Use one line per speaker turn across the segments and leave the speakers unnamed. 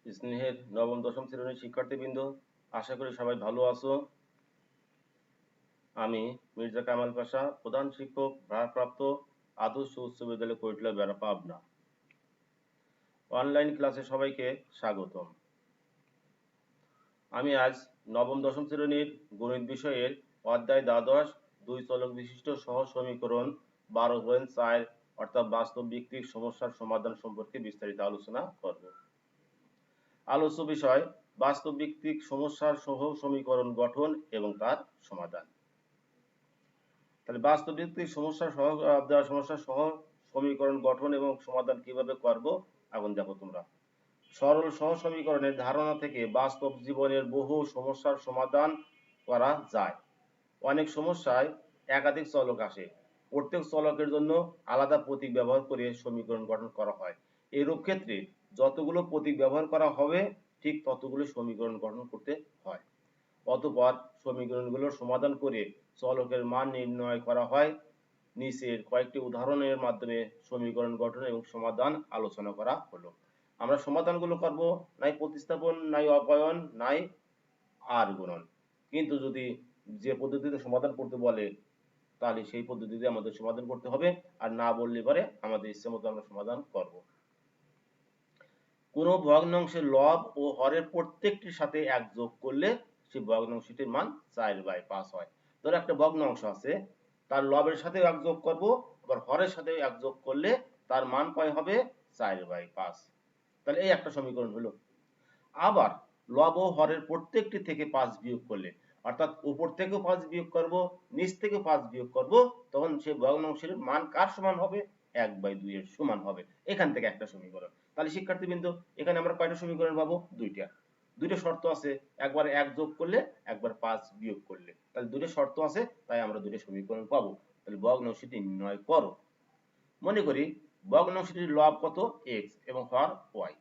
স্নেহের নবম দশম শ্রেণীর শিক্ষার্থীবৃন্দ, আশা করি সবাই ভালো আছো। আমি মির্জা কামাল পাশা, প্রধান শিক্ষক, ভারপ্রাপ্ত আদর্শ উচ্চ বিদ্যালয় কৈটলা বেড়া, পাবনা। অনলাইন ক্লাসে সবাইকে স্বাগতম। আমি আজ নবম দশম শ্রেণীর গণিত বিষয়ের অধ্যায় দ্বাদশ 2 চলক বিশিষ্ট সহজ সমীকরণ 12.4 অর্থাৎ বাস্তব ভিত্তিক সমস্যার সমাধান সম্পর্কে বিস্তারিত আলোচনা করব। আলোচ্য বিষয় বাস্তব ভিত্তিক সমস্যার সহ সমীকরণ গঠন এবং তার সমাধান। তাহলে বাস্তব ভিত্তিক সমস্যার সহ সমীকরণ গঠন এবং সমাধান কিভাবে করব এখন দেখো তোমরা। সরল সহ সমীকরণের ধারণা থেকে বাস্তব জীবনের বহু সমস্যার সমাধান করা যায়। অনেক সমস্যায় একাধিক চলক আসে, প্রত্যেক চলকের জন্য আলাদা প্রতীক ব্যবহার করে সমীকরণ গঠন করা হয়। এরূপ ক্ষেত্রে যতগুলো প্রতীক ব্যবহার করা হবে ঠিক ততগুলো সমীকরণ গঠন করতে হয়। অতঃপর সমীকরণগুলোর সমাধান করে চলকের মান নির্ণয় করা হয়। নিচের কয়েকটি উদাহরণের মাধ্যমে সমীকরণ গঠন এবং সমাধান আলোচনা করা হলো। আমরা সমাধানগুলো করব নাই প্রতিস্থাপন, নাই অপয়ন, নাই আর গুণন। কিন্তু যদি যে পদ্ধতিতে সমাধান করতে বলে তাহলে সেই পদ্ধতিতে আমাদের সমাধান করতে হবে, আর না বললে পরে আমাদের ইচ্ছে মতো আমরা সমাধান করব। কোন ভগ্নাংশের লব ও হরের প্রত্যেকটির সাথে 1 যোগ করলে সেই ভগ্নাংশটির মান 4/5 হয়। ধরো একটা ভগ্নাংশ আছে, তার লবের সাথে 1 যোগ করব, আবার হরের সাথে 1 যোগ করলে তার মান কয় হবে? 4/5। তাহলে এই একটা সমীকরণ হলো। আবার লব ও হরের প্রত্যেকটি থেকে 5 বিয়োগ করলে, অর্থাৎ উপর থেকেও 5 বিয়োগ করব, নিচ থেকেও 5 বিয়োগ করব, তখন সেই ভগ্নাংশের মান কার সমান হবে? 1/2 এর সমান হবে। এখান থেকে একটা সমীকরণ। তাহলে শিক্ষার্থীবৃন্দ, এখানে আমরা কয়টা সমীকরণ পাবো? দুইটা। দুইটা শর্ত আছে, একবার 1 যোগ করলে, একবার 5 বিয়োগ করলে। তাহলে দুইটা শর্ত আছে, তাই আমরা দুইটা সমীকরণ পাবো। তাহলে ভগ্নাংশটি নির্ণয় করো। মনে করি ভগ্নাংশটির লব কত? x এবং হর y।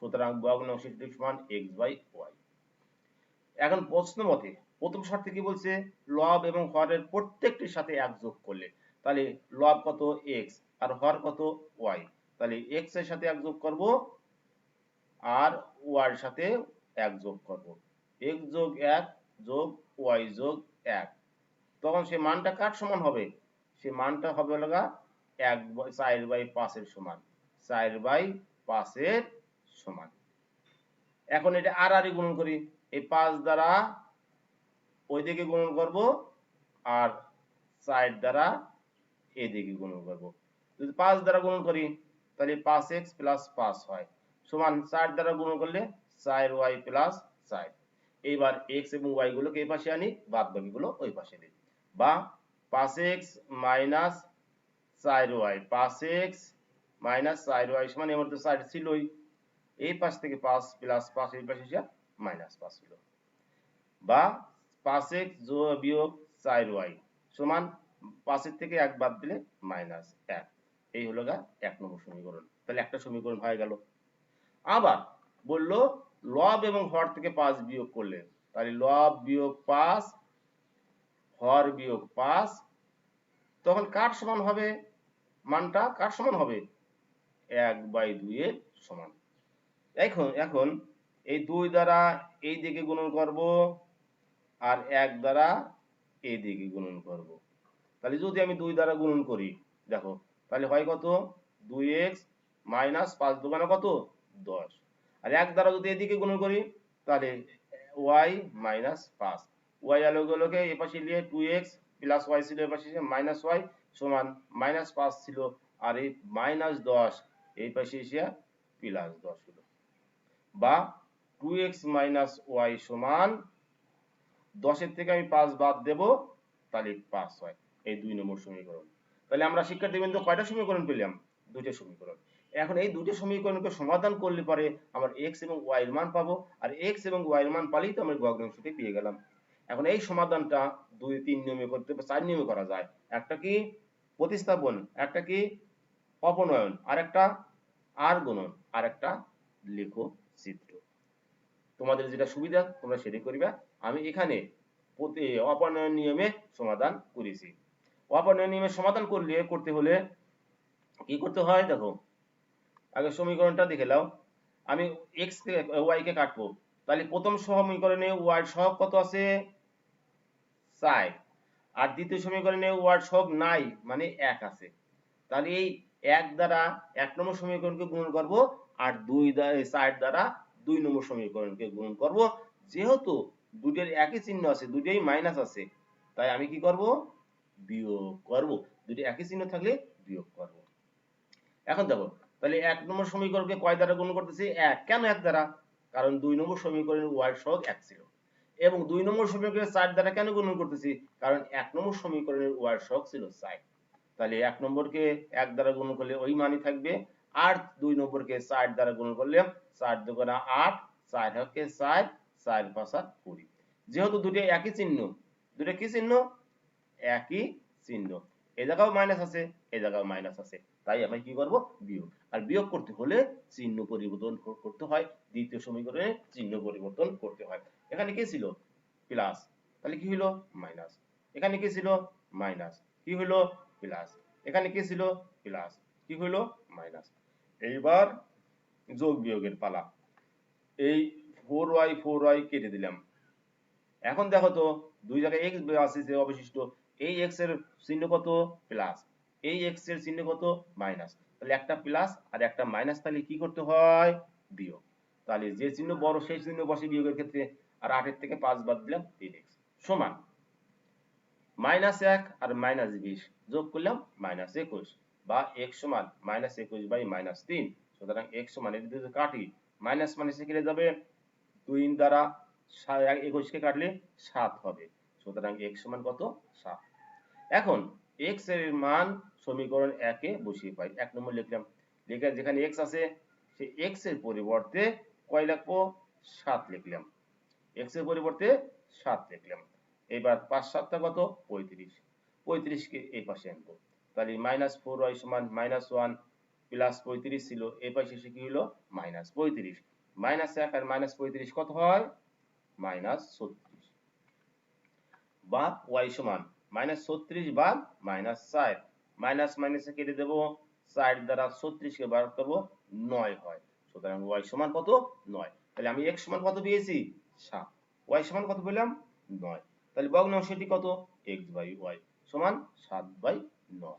সুতরাং ভগ্নাংশটি সমান x/y। এখন প্রশ্ন মতে প্রথম শর্তে কি বলছে? লব এবং হরের প্রত্যেকটির সাথে 1 যোগ করলে। তাহলে লব কত? x আর হর কত? y। তাহলে x এর সাথে 1 যোগ করব আর y এর সাথে 1 যোগ করব। x যোগ 1 যোগ y যোগ 1, তখন সেই মানটা কার সমান হবে? সেই মানটা হবে লাগা 4/5 এর সমান। 4/5 এর সমান। এখন এটা আর গুণন করি। এই 5 দ্বারা ওইদিকে গুণন করব আর 4 দ্বারা এদিকে গুণন করব। যদি 5 দ্বারা গুণন করি তাহলে 5x + 5 হয়, সমান 4 দ্বারা গুণন করলে 4y + 4। এইবার x এবং y গুলোকে এই পাশে আনি, বাদ বাকিগুলো ওই পাশে দিই। বা 5x - 4y, 5x - 4y সমান, এর মধ্যে 4 ছিলই, এই পাশ থেকে 5 + 5 এই পাশে এসে -5 হলো। বা 5x বিয়োগ 4y সমান 5 এর থেকে 1 বাদ দিলে -1। এই হলো গা 1 নম্বর সমীকরণ। তাহলে একটা সমীকরণ হয়ে গেল। আবার বলল লব এবং হর থেকে 5 বিয়োগ করলে, তাহলে লব বিয়োগ 5 হর বিয়োগ 5, তখন কার সমান হবে? মানটা কার সমান হবে? 1/2 এর সমান। এখন এই 2 দ্বারা এই দিকে গুণন করব আর 1 দ্বারা এই দিকে গুণন করব। তাহলে যদি আমি 2 দ্বারা গুণন করি, দেখো তাহলে হয় কত? 2x - 5 দুগুণে কত? 10। আর 1 দ্বারা যদি এদিকে গুণন করি তাহলে y - 5, y আলোগুলোকে এই পাশে নিয়ে 2x + y ছিল, এই পাশে -y সমান -5 ছিল, আর এই -10 এই পাশে এসে +10 হলো। বা 2x - y সমান 10 এর থেকে আমি 5 বাদ দেব, তাহলে 5 হয়। এই 2 নম্বর সমীকরণ। তাহলে আমরা শিক্ষার্থীবৃন্দ কয়টা সমীকরণ পেলাম? দুইটা সমীকরণ। এখন এই দুটো সমীকরণকে সমাধান করলে পরে আমরা x এবং y এর মান পাবো, আর x এবং y এর মান পালেই তো আমরা ভগ্নাংশটি পেয়ে গেলাম। এখন এই সমাধানটা 2-3 নিয়মে করতে, 4 নিয়মে করা যায়। একটা কি প্রতিস্থাপন, একটা কি অপনয়ন, আর একটা আর গুণন, আর একটা লেখো চিত্র। তোমাদের যেটা সুবিধা তোমরা সেটাই করিবা। আমি এখানে অপনয়ন নিয়মে সমাধান করেছি। অপনয়ন নিয়মে সমাধান করতে হলে কি করতে হয়? দেখো আগে সমীকরণটা দেখে নাও। আমি এক্স কে ওয়াই কে কাটবো, তাহলে প্রথম সমীকরণে ওয়াই এর সহগ কত আছে 4, আর দ্বিতীয় সমীকরণে ওয়াই এর সহগ নাই মানে 1 আছে। তাহলে এই 1 দ্বারা 1 নম্বর সমীকরণকে গুণন করব, আর 2 দ্বারা 4 দ্বারা 2 নম্বর সমীকরণকে গুণন করব। যেহেতু দুটোর একই চিহ্ন আছে, দুটোই মাইনাস আছে, তাই আমি কি করব বিয়োগ করব। দুটো একই চিহ্ন থাকলে বিয়োগ করব। এখন দেখো, তাহলে 1 নম্বর সমীকরণকে কয় দ্বারা গুণ করতেছি 1। কেন 1 দ্বারা? কারণ 2 নম্বর সমীকরণের y এর সহগ 1 ছিল। এবং 2 নম্বর সমীকরণের 4 দ্বারা কেন গুণ করতেছি? কারণ 1 নম্বর সমীকরণের y এর সহগ ছিল 4। তাহলে 1 নম্বরকে 1 দ্বারা গুণ করলে ওই মানই থাকবে, আর 2 নম্বরকে 4 দ্বারা গুণ করলে 4 দুগুণা 8, 4 হকে 4, 4 পাঁচা 20। যেহেতু দুটো একই চিহ্ন, দুটো কি চিহ্ন? একই চিহ্ন। এই জায়গাও মাইনাস আছে, এই জায়গাও মাইনাস আছে, তাই আমি কি করব বিয়োগ। আর বিয়োগ করতে হলে চিহ্ন পরিবর্তন করতে হয়, দ্বিতীয় সমীকরণে চিহ্ন পরিবর্তন করতে হয়। এখানে কি ছিল প্লাস, তাহলে কি হলো মাইনাস। এখানে কি ছিল মাইনাস, কি হলো প্লাস। এখানে কি ছিল প্লাস, কি হলো মাইনাস। এইবার যোগ বিয়োগের পালা। এই 4y কেটে দিলাম। এখন দেখো তো দুই জায়গায় x আছে যে অবশিষ্ট, এই x এর চিহ্ন কত প্লাস, এই x এর চিহ্ন কত মাইনাস। তাহলে একটা প্লাস আর একটা মাইনাস, তাহলে কি করতে হয় বিয়োগ। তাহলে যে চিহ্ন বড় সেই চিহ্ন বসে বিয়োগের ক্ষেত্রে। আর 8 এর থেকে 5 বাদ দিলাম 3x সমান -1 আর -20 যোগ করলাম -21, বা x সমান -21 বাই -3। সুতরাং x সমান, এটি যদি কাটি মাইনাস মাইনাসে কেটে যাবে, 2 দ্বারা 21 কে কাটলে 7 হবে। সুতরাং x সমান কত 7। এখন x এর মান সমীকরণ 1 এ বসিয়ে পাই। 1 নম্বর লিখলাম, লিখে যেখানে x আছে সেই x এর পরিবর্তে কয় লিখবো 7 লিখলাম। x এর পরিবর্তে 7 লিখলাম। এবার 5 7 টা কত 35, 35 কে এই পাশে আনবো। তাহলে -4y সমান -1 প্লাস 35 ছিল, এই পাশে এসে কি হলো -35। -1 আর -35 কত হয় -36, বা y সমান -36 ভাগ -4। মাইনাস মাইনাসে কেটে দেব, 4 দ্বারা 36 কে বার করব 9 হয়। সুতরাং y সমান কত 9। তাহলে আমি x সমান কত পেয়েছি 7, y সমান কত পেলাম 9। তাহলে ভগ্নাংশটি কত x বাই y সমান 7/9।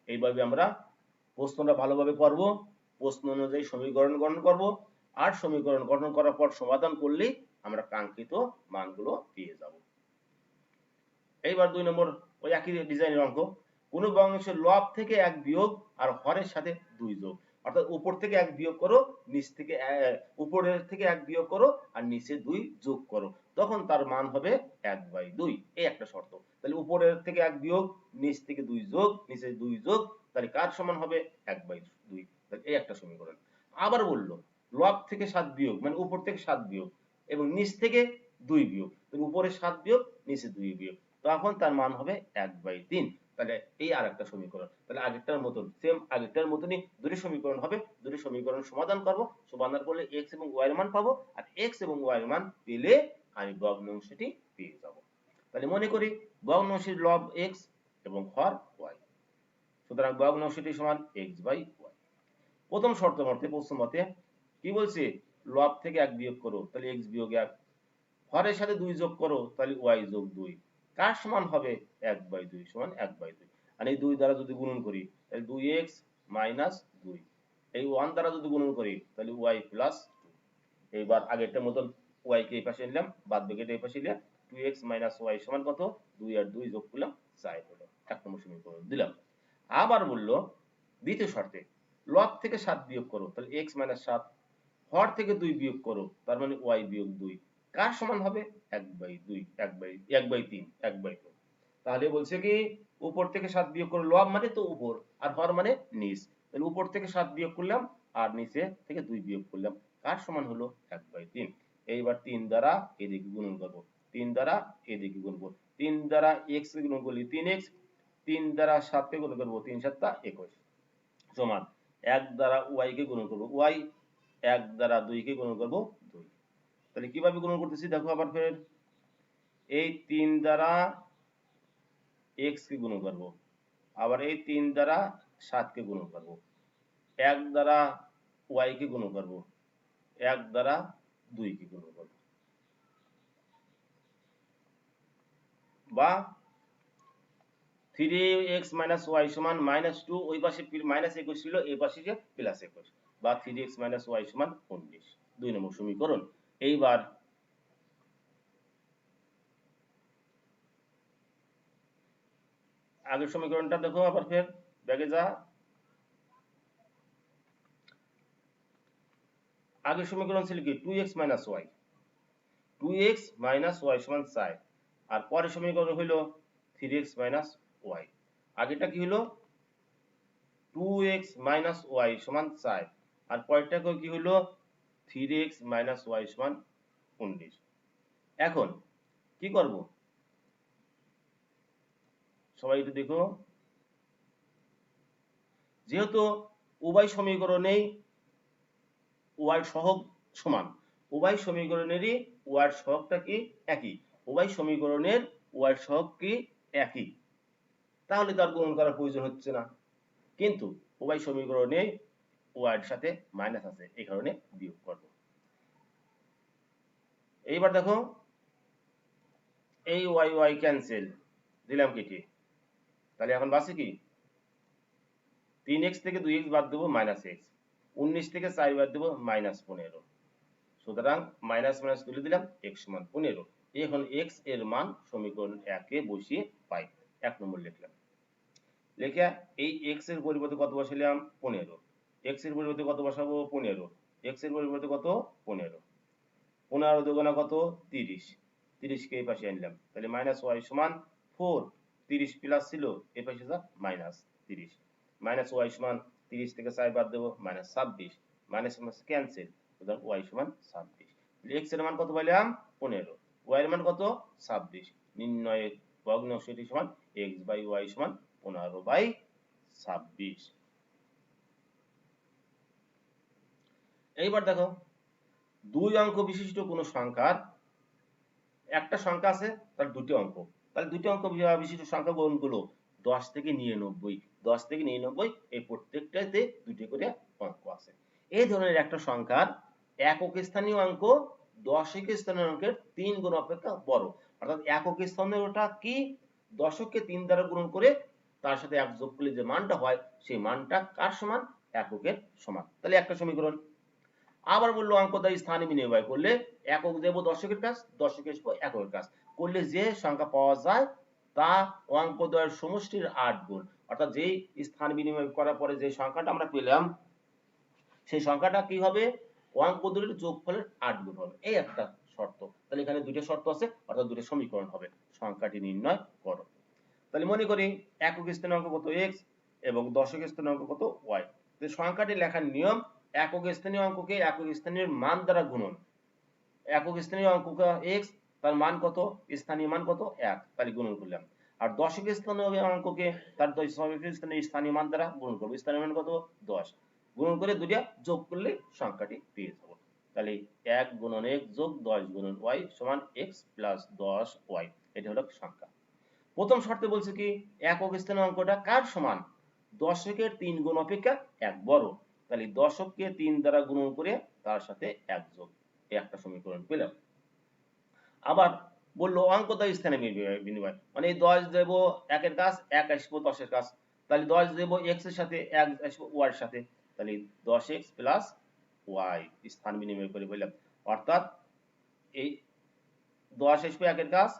এইভাবে আমরা প্রশ্নটা ভালোভাবে পড়ব, প্রশ্ন অনুযায়ী সমীকরণ গঠন করব, আর সমীকরণ গঠন করার পর সমাধান করলেই আমরা কাঙ্ক্ষিত মানগুলো পেয়ে যাব। এইবার 2 নম্বর ওই একই ডিজাইনের অঙ্ক। কোন ভগ্নাংশের লব থেকে 1 বিয়োগ আর হরের সাথে 2 যোগ। অর্থাৎ উপর থেকে 1 বিয়োগ করো, নিচ থেকে উপরের থেকে 1 বিয়োগ করো আর নিচে 2 যোগ করো, তখন তার মান হবে 1/2। এই একটা শর্ত। তাহলে উপরের থেকে 1 বিয়োগ, নিচ থেকে 2 যোগ, নিচে 2 যোগ, তাহলে কার সমান হবে 1/2। তাহলে এই একটা সমীকরণ। আবার বলল লব থেকে 7 বিয়োগ মানে উপর থেকে 7 বিয়োগ এবং নিচ থেকে 2 বিয়োগ, তাহলে উপরে 7 বিয়োগ নিচে 2 বিয়োগ, তখন তার মান হবে 1/3। তাহলে এই আরেকটা সমীকরণ। তাহলে আগেরটার মতন সেম, আগেরটার মতনই দুটি সমীকরণ হবে। দুটি সমীকরণ সমাধান করব, সমাধান করলে x এবং y এর মান পাবো, আর x এবং y এর মান পেলে আমি ভগ্নাংশটি পেয়ে যাব। তাহলে মনে করি ভগ্নাংশের লব x এবং হর y, সুতরাং ভগ্নাংশটি সমান x/y। প্রথম শর্ত মতে, প্রশ্ন মতে কি বলছে লব থেকে 1 বিয়োগ করো, তাহলে x বিয়োগ 1, হরের সাথে 2 যোগ করো, তাহলে y যোগ 2, কার সমান হবে 1/2 সমান 1/2। আর এই 2 দ্বারা যদি গুণন করি তাহলে 2x মাইনাস 2, এই 1 দ্বারা যদি গুণন করি তাহলে y প্লাস 2। এইবার আগেরটার মতন y কে এই পাশে নিলাম, বাদ বাকিটা এই পাশে নিলাম, 2x মাইনাস y সমান কত 2 আর 2 যোগ করলাম 4 হলো। 1 নম্বর সমীকরণ দিলাম। আবার বলল দ্বিতীয় শর্তে লব থেকে 7 বিয়োগ করো, তাহলে x মাইনাস 7, হর থেকে 2 বিয়োগ করো, তার মানে y বিয়োগ 2, কার সমান হবে 1/2, 1/3, 1/2। তাহলে বলছে কি উপর থেকে 7 বিয়োগ করো, লব মানে তো উপর আর হর মানে নিচ, তাহলে উপর থেকে 7 বিয়োগ করলাম আর নিচে থেকে 2 বিয়োগ করলাম, কার সমান হলো 1/3। এইবার 3 দ্বারা এদিকে গুণন করব, 3 দ্বারা এদিকে গুণব, 3 দ্বারা x কে গুণন করলে 3x, 3 দ্বারা 7 কে গুণ করব 3 7 21 সমান 1 দ্বারা y কে গুণন করব y, 1 দ্বারা 2 কে গুণন করব 2। তাহলে কিভাবে গুণন করতেছি দেখো, আবার ফের এই 3 দ্বারা x কে গুণন করব, আবার এই 3 দ্বারা 7 কে গুণন করব, 1 দ্বারা y কে গুণন করব, 1 দ্বারা 2 কে গুণ করব, বা 3x - y সমান -2, ওই পাশে -21 ছিল, এই পাশে যে +21, বা 3x - y সমান 19, 2 নম্বর সমীকরণ। এইবার আগের সমীকরণটা দেখো, আবার ফের ব্যাগে যা। আগের সমীকরণ ছিল কি 2x - y, 2x - y সমান 4, আর পরের সমীকরণ হইল 3x - y। আগেটা কি হলো 2x - y সমান 4, আর পরেরটা কি হলো 3x - y সমান 19। এখন কি করব, সবাই একটু দেখো। যেহেতু উভয় সমীকরণেই y সহগ সমান, উভয় সমীকরণেরই y সহগটা কি একই, উভয় সমীকরণের y সহগ কি একই, তাহলে তার গুণন করার প্রয়োজন হচ্ছে না। কিন্তু উভয় সমীকরণে y এর সাথে মাইনাস আছে, এই কারণে বিয়োগ করব। এইবার দেখো, এই y ক্যান্সেল, দিলাম কেটে, তাহলে এখন বাঁচে কি 3x থেকে 2x বাদ দেবো -x, 19 থেকে 4 বাদ দেবো -15, সুতরাং মাইনাস মাইনাস তুলে দিলাম, x সমান 15। এখন x এর মান সমীকরণ 1 এ বসিয়ে পাই, 1 নম্বর লিখলাম। লিখে এই x এর পরিবর্তে কত বসাইলাম 15, x এর পরিবর্তে কত বসাবো 15, x এর পরিবর্তে কত 15, 15 দুগুণা কত 30, 30 কে এই পাশে আনলাম, তাহলে -y সমান 4, 30 প্লাস ছিল এই পাশে যা -30, -y সমান 30 থেকে 4 বাদ দেবো -26, মাইনাস মাইনাস ক্যান্সেল, সুতরাং y সমান 26। x এর মান কত পাইলাম 15, y এর মান কত 26, নির্ণয়ের ভগ্নাংশটি সমান x/y সমান 15/26। এইবার দেখো, দুই অঙ্ক বিশিষ্ট কোন সংখ্যার, একটা সংখ্যা আছে তার দুটি অঙ্ক, তাহলে দুটি অঙ্ক বিশিষ্ট সংখ্যা গুলো 10 থেকে 99, 10 থেকে 99, এই প্রত্যেকটাতে দুটি করে অঙ্ক আছে। এই ধরনের একটা সংখ্যার একক স্থানীয় অঙ্ক দশক স্থানীয় অঙ্কের 3 গুণ অপেক্ষা বড়, অর্থাৎ একক স্থানীয়টা কি, দশককে 3 দ্বারা গুণ করে তার সাথে 1 যোগ করলে যে মানটা হয় সেই মানটা কার সমান, এককের সমান। তাহলে একটা সমীকরণ। আবার বললো অঙ্ক দ্বারা স্থান বিনিময় করলে একক দেব দশকের কাজ, দশকে আসবো এককের কাজ করলে যে সংখ্যা পাওয়া যায় তা অঙ্ক দ্বয়ের সমষ্টির 8 গুণ, অর্থাৎ যেই স্থান বিনিময় করার পরে যে সংখ্যাটা আমরা পেলাম সেই সংখ্যাটা কি হবে, অঙ্ক দুটির যোগফলের 8 গুণ হবে, এই একটা শর্ত। তাহলে এখানে দুটো শর্ত আছে, অর্থাৎ দুটো সমীকরণ হবে, সংখ্যাটি নির্ণয় করো। তাহলে মনে করি একক স্থানীয় অঙ্ক কত x এবং দশক স্থানীয় অঙ্ক কত y। তো সংখ্যাটি লেখার নিয়ম, একক স্থানীয় অঙ্ককে একক স্থানীয় মান দ্বারা গুণন, একক স্থানীয় অঙ্ক x, তার মান কত, স্থানীয় মান কত 1, তাহলে গুণন করলাম। আর দশক স্থানীয় অঙ্ককে তার স্থানীয় মান দ্বারা গুণন করব, স্থানীয় মান কত 10, গুণন করে দুইটা যোগ করলে সংখ্যাটি পেয়ে যাব। তাহলে 1 গুণন x যোগ 10 গুণন y সমান x প্লাস 10y, এটা হলো সংখ্যা। প্রথম শর্তে বলছে কি একক স্থানীয় অঙ্কটা কার সমান, দশকের 3 গুণ অপেক্ষা 1 বড়, তাহলে দশককে 3 দ্বারা গুণন করে তার সাথে 1 যোগ, এই একটা সমীকরণ পেলাম। আবার বললো অঙ্ক দ্বারা স্থানে বিনিময়, মানে 10 দেব 1 এর কাজ, 1 আসবো 10 এর কাজ, তাহলে 10 দেব x এর সাথে, 1 আসবো y এর সাথে, তাহলে 10x প্লাস y স্থান বিনিময় করে বললাম, অর্থাৎ এই 10 আসবে 1 এর কাজ,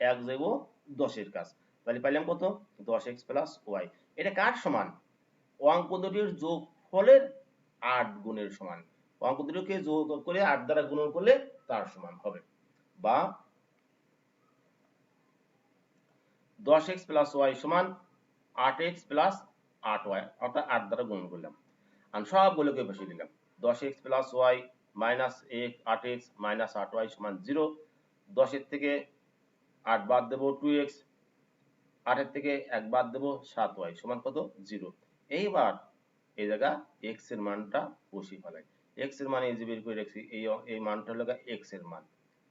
1 দেব 10 এর কাজ, তাহলে পাইলাম কত 10x প্লাস y। এটা কার সমান, অঙ্ক দুটির যোগফলের 8 গুণের সমান, অঙ্ক দুটোকে যোগ করে 8 দ্বারা গুণন করলে তার সমান হবে, বা 10x প্লাস y সমান 8x প্লাস 8y, অর্থাৎ 8 দ্বারা গুণন করলাম, আর সবগুলোকে বসিয়ে দিলাম। 10x plus y minus 8x minus 8y সমান 0, 10 এর থেকে 8 বাদ দেবো 2x, 8 এর থেকে 1 বাদ দেবো 7y সমান কত 0। এইবার এই জায়গা x এর মানটা বসিয়ে ফেলাই, x এর মান এই যে বের করে রাখছি, এই মানটা হলো x এর মান,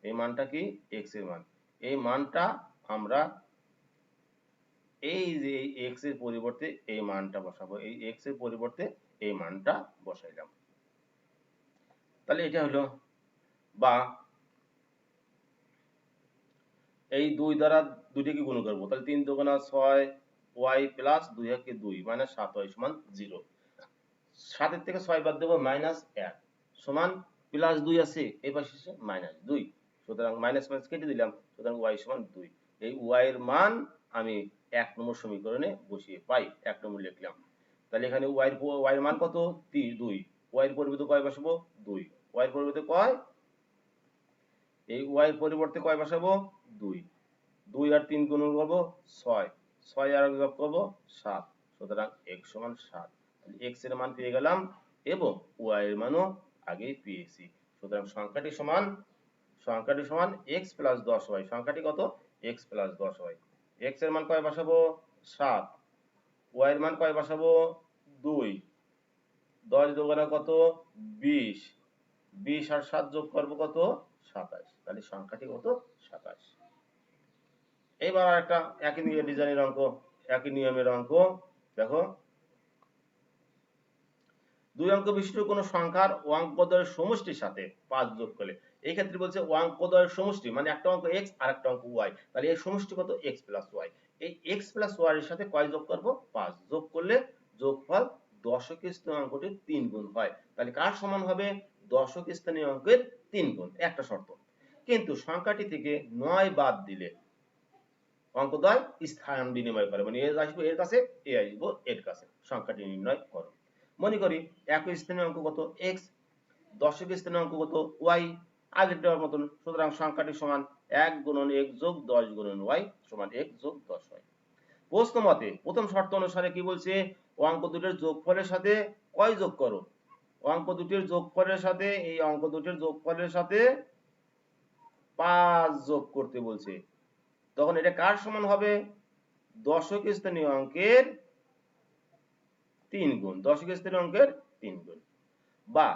এই মানটা কি x এর মান, এই মানটা আমরা এই যে x এর পরিবর্তে এই মানটা বসাবো, এই x এর পরিবর্তে এই মানটা বসাইলাম। তাহলে এটা হলো, বা এই 2 দ্বারা দুইটাকে গুণ করব, তাহলে 3 দুগুণা 6 y প্লাস 2 একে 2 মানে 7y সমান 0। 7 এর থেকে 6 বাদ দেব -1 সমান প্লাস 2 আছে এই পাশে এসে -2, সুতরাং মাইনাস মাইনাস কেটে দিলাম, সুতরাং y সমান 2। এই y এর মান আমি 1 নম্বর সমীকরণে বসিয়ে পাই, 1 নম্বর লিখলাম। তাহলে এখানে y এর মান কত? 2। y এর পরিবর্তে কয় বসাবো? 2। y এর পরিবর্তে কয়? এই y এর পরিবর্তে কয় বসাবো? 2। 2 আর 3 গুণ করব 6, 6 আর যোগ করব 7, সুতরাং x সমান 7। তাহলে x এর মান পেয়ে গেলাম এবং y এর মানও আগেই পেয়েছি। সুতরাং সংখ্যাটি সমান x প্লাস 10y। সংখ্যাটি কত? x plus 10y। x এর মান কয় বসাবো? 7। y এর মান কয় বসাবো? 2। 10 দুগুণা কত? 20। 20 আর 7 যোগ করব কত? 27। তাহলে সংখ্যাটি কত? 27। এবার একটা একই ডিজাইনের অঙ্ক, একই নিয়মের অঙ্ক। দেখো, 2 অঙ্ক বিশিষ্ট কোন সংখ্যার অঙ্কদ্বয়ের সমষ্টির সাথে 5 যোগ করলে, এই ক্ষেত্রে বলছে অঙ্কদ্বয়ের সমষ্টি মানে একটা অঙ্ক x আর একটা অঙ্ক y, তাহলে এর সমষ্টি কত? x plus y। এই x প্লাস y এর সাথে কয় যোগ করব? 5 যোগ করলে যোগফল দশক স্থানীয় অঙ্কটির 3 গুণ হয়। তাহলে কার সমান হবে? দশক স্থানীয় অঙ্কের 3 গুণ। একটা শর্ত, কিন্তু সংখ্যাটি থেকে 9 বাদ দিলে অঙ্কদ্বয় স্থান বিনিময় করে, মানে এ আসবে এর কাছে, এ আসবো এর কাছে, সংখ্যাটি নির্ণয় করো। মনে করি একই স্থানীয় অঙ্ক কত? x, দশক স্থানীয় অঙ্ক কত? y, আগের দেওয়ার মতন। সুতরাং সংখ্যাটি সমান 1 গুণন x যোগ 10 গুণন y সমান x যোগ 10y। প্রশ্ন মতে প্রথম শর্ত অনুসারে কি বলছে? অঙ্ক দুটির যোগফলের সাথে কয় যোগ করো? অঙ্ক দুটির যোগফলের সাথে, এই অঙ্ক দুটির যোগফলের সাথে 5 যোগ করতে বলছে। তখন এটা কার সমান হবে? দশক স্থানীয় অঙ্কের 3 গুণ। দশক স্থানীয় অঙ্কের 3 গুণ। বা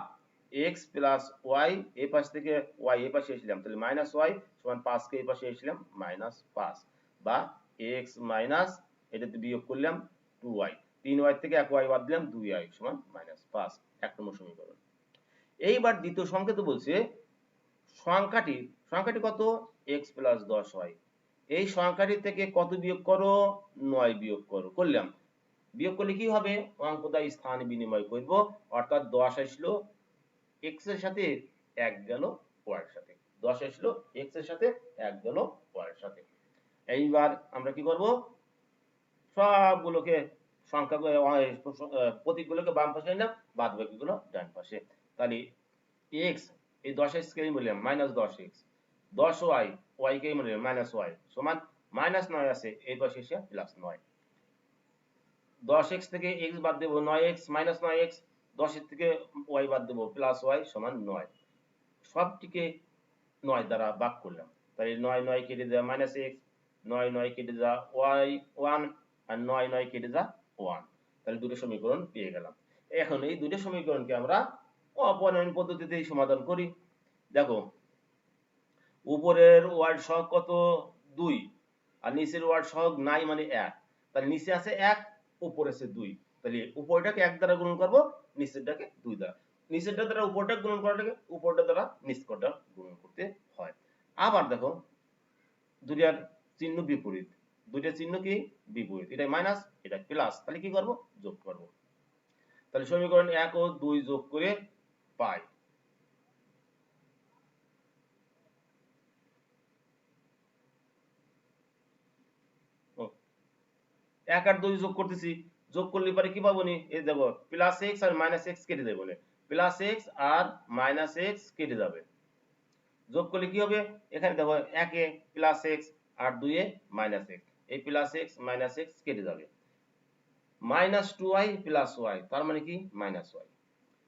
x প্লাস y, এই পাশ থেকে y এই পাশে এসেছিলাম, তাহলে মাইনাস y সমান 5 কে এই পাশে এসেছিলাম -5, বা x মাইনাস এটাতে বিয়োগ করলাম 2y, 3y থেকে 1y বাদ দিলাম 2y সমান -5। 1 নম্বর সমীকরণ। এইবার দ্বিতীয় সংকেত বলছে সংখ্যাটি কত? x plus 10y। এই সংখ্যাটি থেকে কত বিয়োগ করো? 9 বিয়োগ করো। করলাম, বিয়োগ করলে কি হবে? অঙ্কদ্বয় স্থান বিনিময় করব, অর্থাৎ 10 আসলো x এর সাথে, 1 গেল y এর সাথে। 10 আসলো x এর সাথে, 1 গেল y এর সাথে। এইবার আমরা কি করব? সবগুলোকে সংখ্যা প্রতীকগুলোকে বাম পাশে নিলাম, বাদ বাকিগুলো ডান পাশে। তাহলে x, এই 10x কে বললাম -10x, 10y, y কে বললাম -y সমান -9 আছে এই পাশে এসে +9। 10x থেকে x বাদ দেব 9x, -9x, 10 এর থেকে y বাদ দেব +y সমান 9। সবটিকে 9 দ্বারা ভাগ করলাম, তাহলে 9 9 কেটে যায় -x, 9 9 কেটে যায় y 1, আর 9 9 কেটে যায় 1। তাহলে দুটো সমীকরণ পেয়ে গেলাম। এখন এই দুটো সমীকরণকে আমরা অপনয়ন পদ্ধতিতেই সমাধান করি। দেখো, উপরের ওয়ার্ড সহগ কত? 2, আর নিচের ওয়ার্ড সহগ নাই মানে 1। তাহলে নিচে আছে 1, উপরে আছে 2। তাহলে উপরটাকে 1 দ্বারা গুণ করব, নিচেরটাকে 2 দ্বারা। নিচেরটা দ্বারা উপরটা গুণ করাটাকে উপরটা দ্বারা নিচেরটা গুণ করতে হয়। আবার দেখো, দুইটার চিহ্ন বিপরীত, দুইটার চিহ্ন কি? বিপরীত। এটা মাইনাস, এটা প্লাস, তাহলে কি করব? যোগ করব। তাহলে সমীকরণ 1 ও 2 যোগ করে পাই 1 আর 2 যোগ করতেছি, যোগ করলে পরে কি পাবো নি? এই দেখো +x আর -x কেটে যাবে, বলে +x আর -x কেটে যাবে। যোগ করলে কি হবে? এখানে দেখো 1 এ +x আর 2 এ -x, এই +x -x কেটে যাবে। -2y + y তার মানে কি? -y।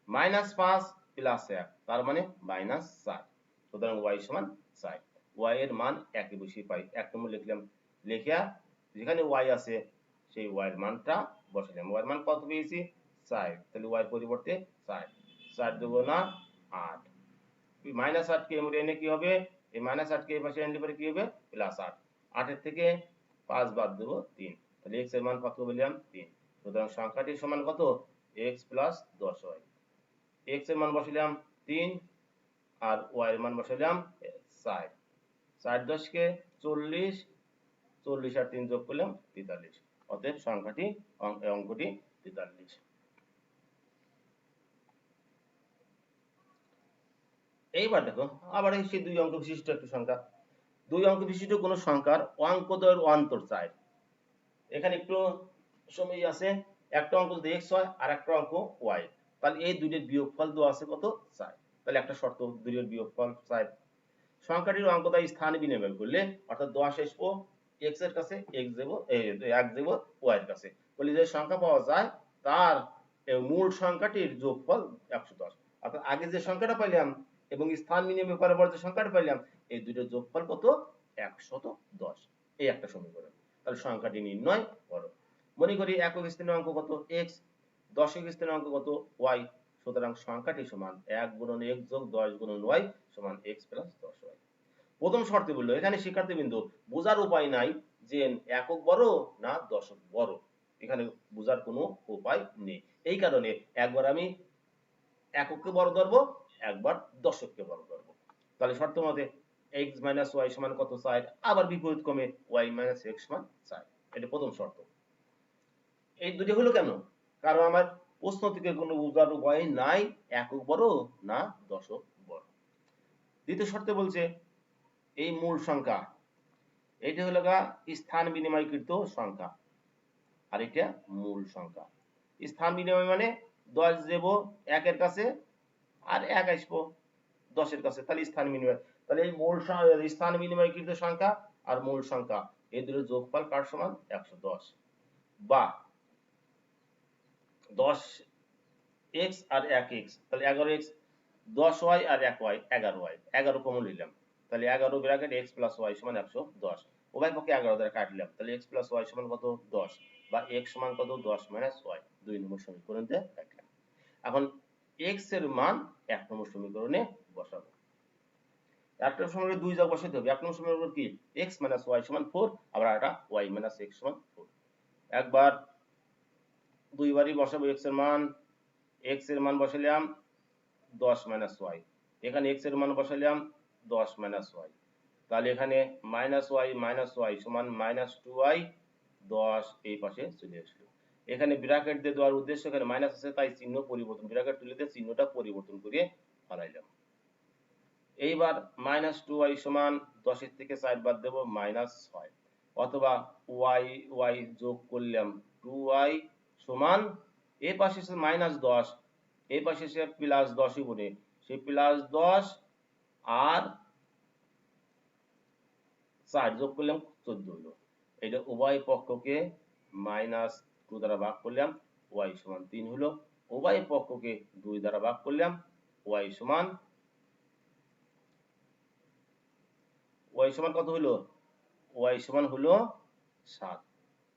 -5 + 1 তার মানে -4। সুতরাং y সমান 4। y এর মান 1 এ বসিয়ে পাই। 1 নম্বর লিখলাম, লেখা যেখানে y আছে সেই y এর মানটা বসালাম। y এর মান কত পেয়েছি? 4। তাহলে y এর পরিবর্তে 4। 4 দুগুণা 8। -8 কে এনে কি হবে? এই -8 কে এই পাশে আনলে পরে কি হবে? +8। 8 এর থেকে 5 বাদ দেব 3। তাহলে x এর মান কত বললাম? 3। সুতরাং সংখ্যাটির সমান কত? x + 10y। x এর মান বসালাম 3, আর ওয়াই এর মান বসাইলাম 4, 4 10 40, 40 আর 3 যোগ করলাম 43। অতএব সংখ্যাটি অঙ্কটি 43। এইবার দেখো আবার এই সেই 2 অঙ্ক বিশিষ্ট একটি সংখ্যা। 2 অঙ্ক বিশিষ্ট কোন সংখ্যার অঙ্কদ্বয়ের অন্তর 4। এখানে একটু সময় আছে, একটা অঙ্ক যদি x হয় আর একটা অঙ্ক y, তাহলে এই দুইটার বিয়োগফল দেওয়া আছে কত 4। তাহলে একটা শর্ত, দুইটার বিয়োগফল 4। সংখ্যাটির অঙ্কদ্বয় স্থান বিনিময় করলে অর্থাৎ 10 আসবো x এর কাছে, x দেব 1 দেব y এর কাছে, বলি যে সংখ্যা পাওয়া যায় তার মূল সংখ্যাটির যোগফল 110। অর্থাৎ আগে যে সংখ্যাটা পাইলাম এবং স্থান বিনিময় করার পর যে সংখ্যাটা পাইলাম এই দুটোর যোগফল কত 110। এই একটা সমীকরণ। তাহলে সংখ্যাটি নির্ণয় করো। মনে করি একক স্থানীয় অঙ্ক কত x, দশক স্থানীয় অঙ্ক কত y। সুতরাং সংখ্যাটি সমান 1 গুণন x যোগ 10 গুণন y সমান x প্লাস 10y। প্রথম শর্তে বললো এখানে শিক্ষার্থীবৃন্দ বোঝার উপায় নাই যে একক বড় না দশক বড়, এখানে বোঝার কোনো উপায় নেই। এই কারণে একবার আমি একককে বড় ধরবো, একবার দশককে বড় ধরবো। তাহলে শর্ত মতে x মাইনাস y সমান কত 4, আবার বিপরীত ক্রমে y মাইনাস x সমান 4। এটা প্রথম শর্ত। এই দুটো হলো কেন? কারণ আমার প্রশ্ন থেকে কোনো বোঝার উপায় নাই একক বড় না দশক বড়। দ্বিতীয় শর্তে বলছে এই মূল সংখ্যা, এটা হলো গা স্থান বিনিময়কৃত সংখ্যা আর এটা মূল সংখ্যা। স্থান বিনিময় মানে 10 দেব 1 এর কাছে আর 1 আসবো 10 এর কাছে, তাহলে স্থান বিনিময়। তাহলে এই মূল স্থান বিনিময়কৃত সংখ্যা আর মূল সংখ্যা এই দুটোর যোগফল কার সমান 110, বা 10x আর 1x তাহলে 11x, 10y আর 1y 11y, 11 কমন নিলাম তাহলে 11 ব্র্যাকেট x প্লাস y সমান 110। উভয় পক্ষে 11 দ্বারা কাটলাম তাহলে x প্লাস y সমান কত 10, বা x সমান কত 10 মাইনাস y। 2 নম্বর সমীকরণে রাখলাম। এখন x এর মান 1 নম্বর সমীকরণে বসাবো। 1 নম্বর সমীকরণে 2 যোগ বসাতে হবে। 1 নম্বর সমীকরণ কি x মাইনাস y সমান 4, আবার এটা y মাইনাস x সমান 4। একবার দুইবারই বসাবো x এর মান। x এর মান বসালাম 10 মাইনাস y, এখানে x এর মান বসালাম 10 মাইনাস y, তাহলে এখানে মাইনাস y সমান মাইনাস 2y, 10 এই পাশে চলে আসলো। এখানে ব্র্যাকেট দিয়ে দেওয়ার উদ্দেশ্য এখানে মাইনাস আছে তাই চিহ্ন পরিবর্তন, ব্র্যাকেট তুলে দিয়ে চিহ্নটা পরিবর্তন করে ফেলাইলাম। এইবার মাইনাস 2y সমান 10 এর থেকে 4 বাদ দেব মাইনাস 6, অথবা y যোগ করলাম 2y সমান এই পাশে মাইনাস 10, এই পাশে সে প্লাস 10ই বনে সেই প্লাস 10 আর 4 যোগ করলাম 14 হলো। এটা উভয় পক্ষকে মাইনাস 2 দ্বারা ভাগ করলাম y সমান 3 হলো। উভয় পক্ষকে 2 দ্বারা ভাগ করলাম y সমান কত হলো y সমান হলো 7,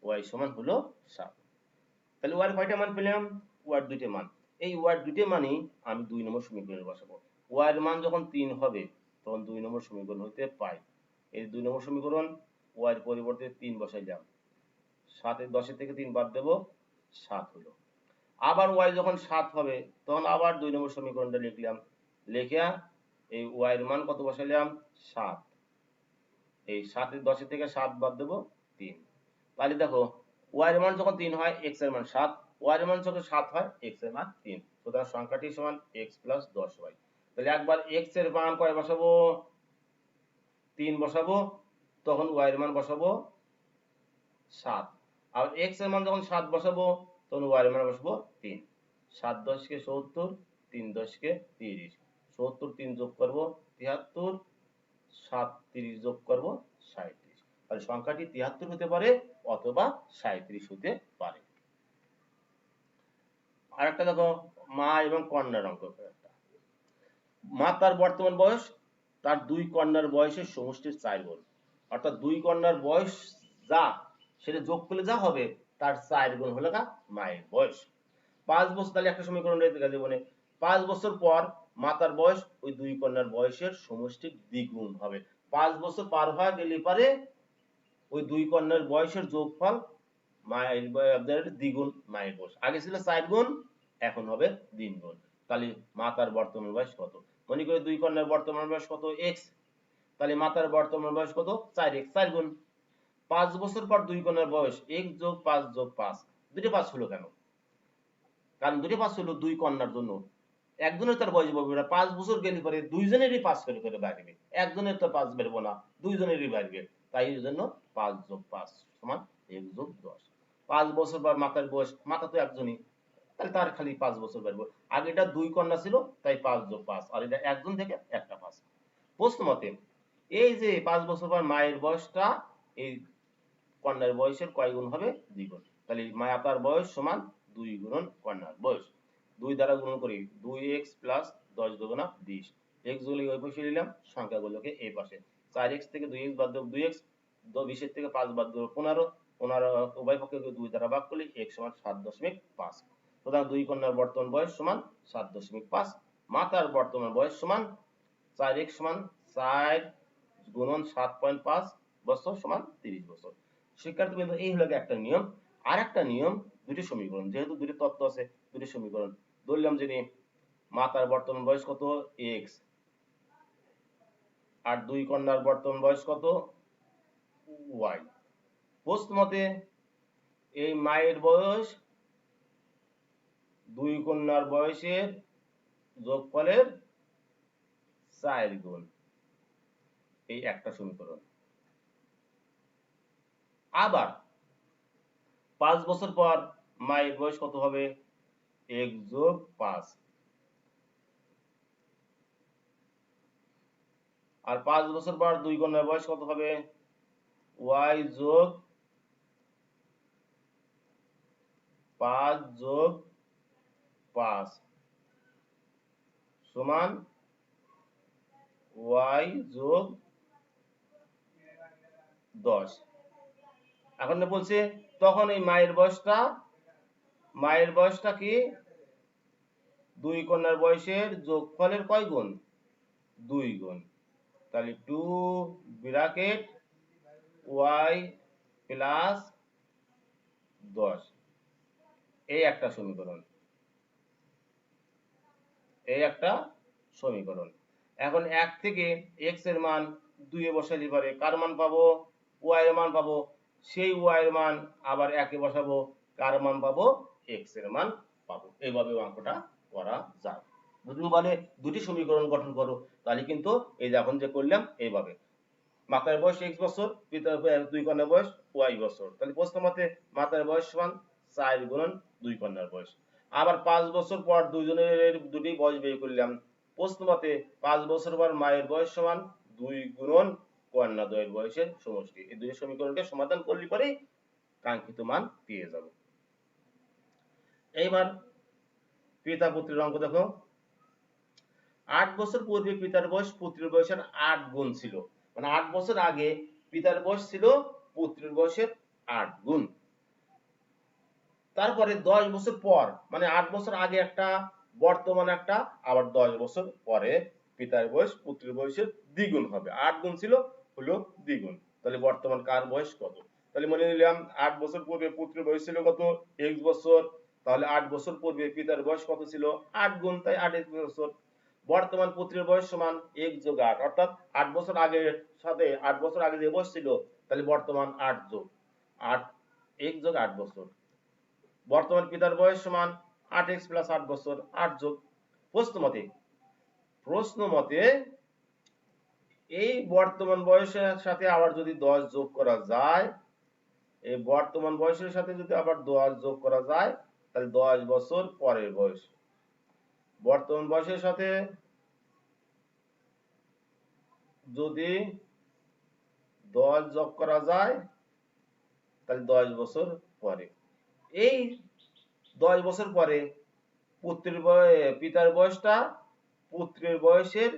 y সমান হলো 7। তাহলে y এর কয়টা মান পেলাম? y এর দুইটা মান। এই y এর দুইটা মানই আমি 2 নম্বর সমীকরণে বসাবো। y এর মান যখন 3 হবে তখন 2 নম্বর সমীকরণ হতে পাই। এই 2 নম্বর সমীকরণ y এর পরিবর্তে 3 বসাইলাম, 7 এর 10 এর থেকে 3 বাদ দেব 7 হলো। আবার y যখন 7 হবে তখন আবার 2 নম্বর সমীকরণটা লিখলাম, লিখিয়া এই y এর মান কত বসাইলাম 7, এই 7 এর 10 এর থেকে 7 বাদ দেব 3। তাহলে দেখো y এর মান যখন 3 হয় x এর মান 7, y এর মান যখন 7 হয় x এর মান 3, সুতরাং সংখ্যাটি সমান x প্লাস 10y। তাহলে একবার x এর মান কয় বসাবো 3 বসাবো, তখন y এর মান বসাবো 7, আর x এর মান যখন 7 বসাবো তখন y এর মান বসাবো 3। 7 10 কে 70, 3 10 কে 30, 70 3 যোগ করব 73, 7 30 যোগ করব 37। তাহলে সংখ্যাটি 73 হতে পারে অথবা 37 হতে পারে। আরেকটা দেখো মা এবং কন্যার অঙ্ক। মা তার বর্তমান বয়স তার 2 কন্যার বয়সের সমষ্টির 4 গুণ, অর্থাৎ 2 কন্যার বয়স যা সেটা যোগ করলে যা হবে তার 4 গুণ হলো মায়ের বয়স। 5 বছর, তাহলে একটা সমীকরণ রয়েছে জীবনে 5 বছর পর মাতার বয়স ওই 2 কন্যার বয়সের সমষ্টির দ্বিগুণ হবে। 5 বছর পার হয়ে গেলে পারে ওই 2 কন্যার বয়সের যোগফল মায়ের দ্বিগুণ মায়ের বয়স। আগে ছিল 4 গুণ, এখন হবে 3 গুণ। তাহলে মাতার বর্তমান বয়স কত? মনে করি দুই কন্যার বর্তমান বয়স কত এক্স, তাহলে মাতার বর্তমান বয়স কত 4x, 4 গুণ 5 বছর পর দুই কন্যার বয়স x যোগ 5 যোগ 5, দুটো 5 হলো কেন? কারণ দুটো 5 হলো দুই কন্যার জন্য, একজনের তার বয়স বলবে না, 5 বছর গেলে পরে দুইজনেরই 5 করে করে বাড়বে, একজনের তো 5 বেরবো না, দুইজনেরই বাড়বে, তাই এই জন্য 5 যোগ 5 সমান x যোগ 10। 5 বছর পর মাতার বয়স, মাতা তো একজনই, তাহলে তার খালি 5 বছর বাড়বে, আগে এটা দুই কন্যা ছিল তাই 5 যোগ 5, আর এটা একজন থেকে একটা 5। প্রশ্ন মতে এই যে 5 বছর পর মায়ের বয়সটা এই কন্যার বয়সের কয় গুণ হবে? 2 গুণ, তাহলে মাতার বয়স সমান 2 গুণন কন্যার বয়স, 2 দ্বারা গুণ করি 2x প্লাস 10 দুগুণা 20, x গুলো ওই পাশে নিলাম, সংখ্যাগুলোকে এই পাশে, 4x থেকে 2x বাদ দেব 2x, 20 এর থেকে 5 বাদ দেব 15, 15 উভয় পক্ষকে 2 দ্বারা ভাগ করলে x সমান 7.5। সুতরাং দুই কন্যার বর্তমান বয়স সমান 7.5, মাতার বর্তমান বয়স সমান 4x সমান 4 গুণন 7.5 বছর সমান 30 বছর। শিক্ষার্থীবৃন্দ এই হলো একটা নিয়ম। আর একটা নিয়ম, দুটি সমীকরণ, যেহেতু দুটি তত্ত্ব আছে দুটি সমীকরণ ধরলাম, যিনি মাতার বর্তমান বয়স কত x, আর দুই কন্যার বর্তমান বয়স কত y। প্রশ্ন মতে এই মায়ের বয়স দুই কন্যার বয়সের যোগফলের 4 গুণ, এই একটা সমীকরণ। আবার 5 বছর পর মায়ের বয়স কত হবে? x যোগ 5, আর 5 বছর পর দুই কন্যার বয়স কত হবে? y যোগ 5 যোগ 5 সমান y যোগ 10। এখন বলছে তখন এই মায়ের বয়সটা কি দুই কন্যার বয়সের যোগফলের কয় গুণ? 2 গুণ, তাহলে 2 ব্র্যাকেট y প্লাস 10, এই একটা সমীকরণ, এই একটা সমীকরণ। এখন 1 থেকে x এর মান 2 এ বসালে পারে কার মান পাবো? y এর মান পাবো, সেই y এর মান আবার 1 এ বসাবো, কার মান পাবো? x এর মান পাবো। এইভাবে অঙ্কটা করা যায়। যদি বলে দুটি সমীকরণ গঠন করো, তাহলে কিন্তু এই যে এখন যে করলাম এইভাবে, মাতার বয়স x বছর, পিতার দুই কন্যার বয়স y বছর, তাহলে প্রশ্ন মতে মাতার বয়স সমান 4 গুণন দুই কন্যার বয়স। আবার 5 বছর পর দুইজনের দুটি বয়স বের করলাম, প্রশ্ন মতে 5 বছর পর মায়ের বয়স সমান 2 গুণন কন্যা দ্বয়ের বয়সের সমষ্টি। এই দুই সমীকরণকে সমাধান করলে পরে কাঙ্ক্ষিত মান পেয়ে যাব। এইবার পিতা পুত্রের অঙ্ক দেখো, 8 বছর পূর্বে পিতার বয়স পুত্রের বয়সের 8 গুণ ছিল, মানে 8 বছর আগে পিতার বয়স ছিল পুত্রের বয়সের 8 গুণ। তারপরে 10 বছর পর, মানে 8 বছর আগে একটা, বর্তমান একটা, আবার 10 বছর পরে পিতার বয়স পুত্রের বয়সের দ্বিগুণ হবে, 8 গুণ ছিল হলো দ্বিগুণ, তাহলে বর্তমান কার বয়স কত? তাহলে মনে নিলাম 8 বছর পূর্বে পুত্রের বয়স ছিল কত? x বছর, তাহলে 8 বছর পূর্বে পিতার বয়স কত ছিল? 8 গুণ, তাই 8 বছর। বর্তমান পুত্রের বয়স সমান x যোগ 8, অর্থাৎ 8 বছর আগের সাথে 8 বছর আগে যে বয়স ছিল, তাহলে বর্তমান 8 যোগ 8, x যোগ 8 বছর। বর্তমান পিতার বয়স সমান 8x প্লাস 8 বছর, 8 যোগ। প্রশ্ন মতে এই বর্তমান বয়সের সাথে আবার যদি 10 যোগ করা যায়, এই বর্তমান বয়সের সাথে যদি আবার 10 যোগ করা যায়, তাহলে 10 বছর পরের বয়স। বর্তমান বয়সের সাথে যদি 10 যোগ করা যায়, তাহলে 10 বছর পরে। এই 10 বছর পরে পুত্রের পিতার বয়সটা পুত্রের বয়সের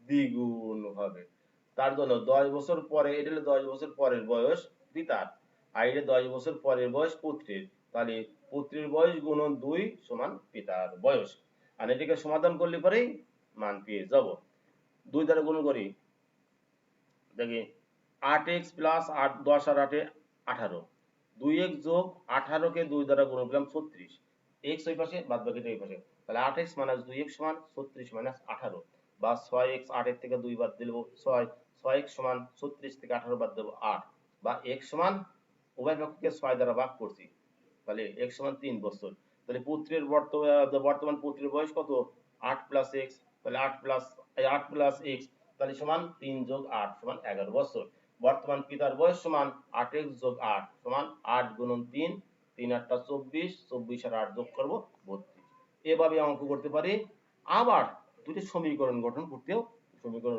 দ্বিগুণ হবে, তার জন্য 10 বছর পরে, এটা হলো 10 বছর পরের বয়স পিতার, আর এটা 10 বছর পরের বয়স পুত্রের, তাহলে পুত্রের বয়স গুণন 2 সমান পিতার বয়স। আর এটাকে সমাধান করলে পরেই মান পেয়ে যাব। 2 দ্বারা গুণ করি, দেখি 8x প্লাস 8, 10 আর 8 18, 2x যোগ 18 কে 2 দ্বারা গুণ করলাম 36, x ওই পাশে বাদ বাকিটা এই পাশে, তাহলে 8x মাইনাস 2x সমান 36 মাইনাস 18। বা 6x 8 এর থেকে 2 বাদ দিলে 6, 6x সমান 36 থেকে 18 বাদ দেব 8, বা x সমান উভয় পক্ষকে 6 দ্বারা ভাগ করছি, তাহলে x সমান 3 বছর। তাহলে পুত্রের বর্তমান পুত্রের বয়স কত? 8 প্লাস x, তাহলে 8 প্লাস x, তাহলে সমান 3 যোগ 8 সমান 11 বছর। বর্তমান পিতার বয়স সমান 8x যোগ 8 সমান 8 গুণন 3, 3 8টা 24, 24 আর 8 যোগ করব 32। এভাবে অঙ্ক করতে পারি। আবার দুটি সমীকরণ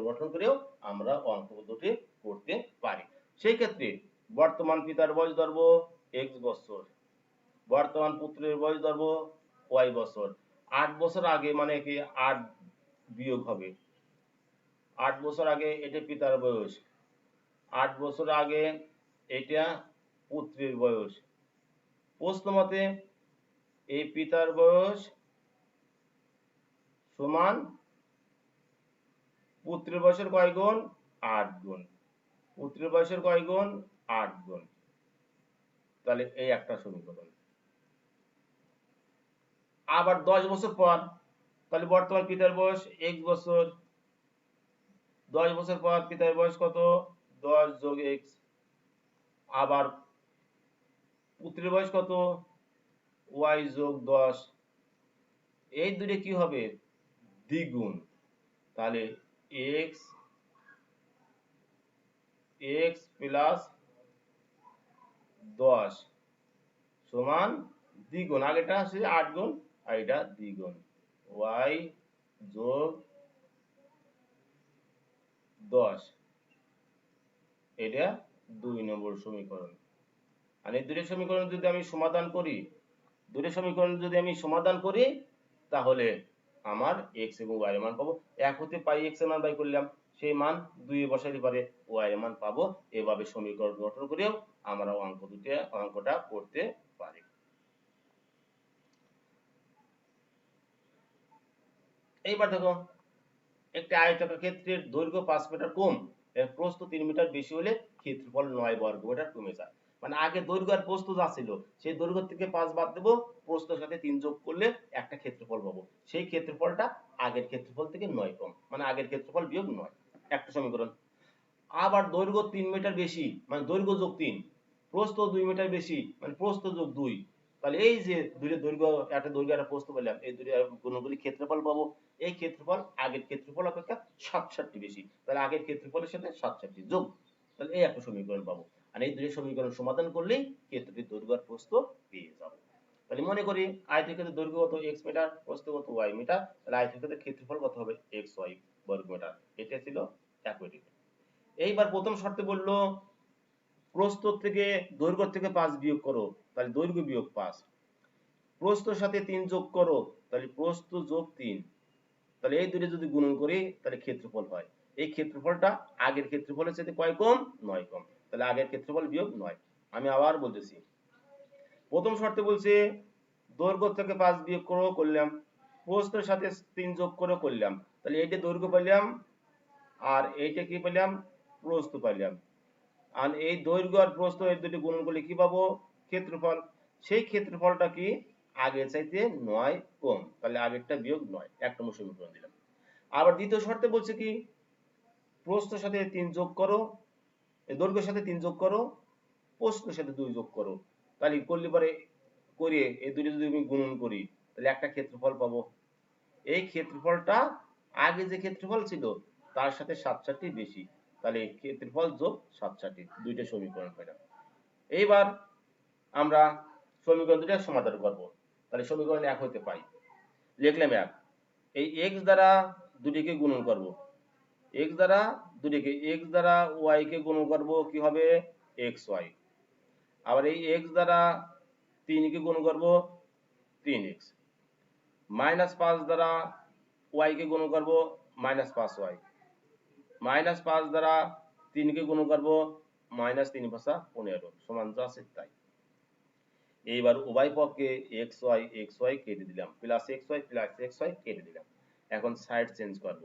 গঠন করেও আমরা অঙ্ক দুটি করতে পারি। সেই ক্ষেত্রে বর্তমান পিতার বয়স ধরবো x বছর, বর্তমান পুত্রের বয়স ধরবো y বছর। 8 বছর আগে মানে কি 8 বিয়োগ হবে, 8 বছর আগে এটা পিতার বয়স, 8 বছর আগে এটা পুত্রের বয়স। প্রশ্ন মতে এই পিতার বয়স সমান পুত্রের বয়সের কয় গুণ? 8 গুণ। পুত্রের বয়সের কয় গুণ? 8 গুণ। তাহলে এই একটা সমীকরণ। আবার 10 বছর পর, তাহলে বর্তমান পিতার বয়স x বছর, 10 বছর পর পিতার বয়স কত? 10 যোগ x। আবার পুত্রের বয়স কত? y যোগ 10। এই দুটো কি হবে? দ্বিগুণ। তাহলে x প্লাস 10 সমান দ্বিগুণ, আগেটা আছে 8 গুণ আর এটা দ্বিগুণ, y যোগ 10, এটা 2 নম্বর সমীকরণ। আর এই দুটো সমীকরণ যদি আমি সমাধান করি তাহলে আমার x এবং y এর মান পাবো। এক হতে পাই x এর মান বাই করলাম, সেই মান 2 এ বসাইলে পারে y এর মান পাবো। এভাবে সমীকরণ গঠন করেও আমরা অঙ্কটা করতে পারি। এইবার দেখো, একটি আয়তক্ষেত্রের দৈর্ঘ্য 5 মিটার কম, এর প্রস্থ 3 মিটার বেশি হলে ক্ষেত্রফল 9 বর্গ মিটার কমে যায়। মানে আগে দৈর্ঘ্য আর প্রস্থ যা ছিল সেই দৈর্ঘ্য থেকে 5 বাদ দেব, প্রস্থের সাথে 3 যোগ করলে একটা ক্ষেত্রফল পাবো। সেই ক্ষেত্রফলটা আগের ক্ষেত্রফল থেকে 9 কম, মানে আগের ক্ষেত্রফল বিয়োগ 9, একটা সমীকরণ। আবার দৈর্ঘ্য 3 মিটার বেশি, মানে দৈর্ঘ্য যোগ 3, প্রস্থ 2 মিটার বেশি, মানে প্রস্থ যোগ 2। তাহলে এই যে দুইটা দৈর্ঘ্য, একটা দৈর্ঘ্য একটা প্রস্থ পেলাম, এই দুইটা গুণগুলি ক্ষেত্রফল পাবো। এই ক্ষেত্রফল আগের ক্ষেত্রফল অপেক্ষা 67 বেশি, তাহলে আগের ক্ষেত্রফলের সাথে 67 যোগ, তাহলে এই একটা সমীকরণ পাবো। আর এই দুই সমীকরণ সমাধান করলেই ক্ষেত্রটির দৈর্ঘ্য আর প্রস্থ পেয়ে যাবো। তাহলে মনে করি আয়তক্ষেত্রের দৈর্ঘ্য কত? x মিটার, প্রস্থ কত? y মিটার, তাহলে আয়তক্ষেত্রের ক্ষেত্রফল কত হবে? xy বর্গ মিটার। এটা ছিল একই। এইবার প্রথম শর্তে বললো প্রস্থ থেকে দৈর্ঘ্য থেকে 5 বিয়োগ করো, তাহলে দৈর্ঘ্য বিয়োগ 5, প্রস্থের সাথে 3 যোগ করো, তাহলে প্রস্থ যোগ 3, তাহলে এই দুটো যদি গুণন করি তাহলে ক্ষেত্রফল হয়। এই ক্ষেত্রফলটা আগের ক্ষেত্রফলের সাথে কয় কম? 9 কম, তাহলে আগের ক্ষেত্রফল বিয়োগ 9। আমি আবার বলতেছি, প্রথম শর্তে বলছে দৈর্ঘ্য থেকে 5 বিয়োগ করো, করলাম, প্রস্থের সাথে 3 যোগ করে করলাম, তাহলে এইটা দৈর্ঘ্য পেলাম আর এইটা কি পেলাম? প্রস্থ পেলাম। আর এই দৈর্ঘ্য আর প্রস্থ এর দুটি গুণন করলে কি পাবো? ক্ষেত্রফল। সেই ক্ষেত্রফলটা কি আগের চাইতে 9 কম, তাহলে আগেরটা বিয়োগ 9, এক নম্বর সমীকরণ দিলাম। আবার দ্বিতীয় শর্তে বলছে কি প্রস্থের সাথে 3 যোগ করো, এই দৈর্ঘ্যের সাথে 3 যোগ করো, প্রস্থের সাথে 2 যোগ করো, তাহলে করলে পরে করে এই দুটো যদি আমি গুণন করি তাহলে একটা ক্ষেত্রফল পাবো। এই ক্ষেত্রফলটা আগে যে ক্ষেত্রফল ছিল তার সাথে 67 বেশি, তাহলে ক্ষেত্রফল যোগ 67, দুইটা সমীকরণ পেলাম। এইবার আমরা সমীকরণ দুটো সমাধান করব। তাহলে সমীকরণ 1 হতে পাই, লিখলাম 1, এই x দ্বারা দুটিকে গুণন করব, x দ্বারা y কে গুণন করব, কি হবে? xy। আবার এই x দ্বারা 3 কে গুণ করব, 3x, -5 দ্বারা y কে গুণ করব, -5y, -5 দ্বারা 3 কে গুণ করব, -3 × 15 সমান যা আছে তাই। এইবার উভয় পক্ষে xy কেটে দিলাম, +xy কেটে দিলাম। এখন সাইড চেঞ্জ করব,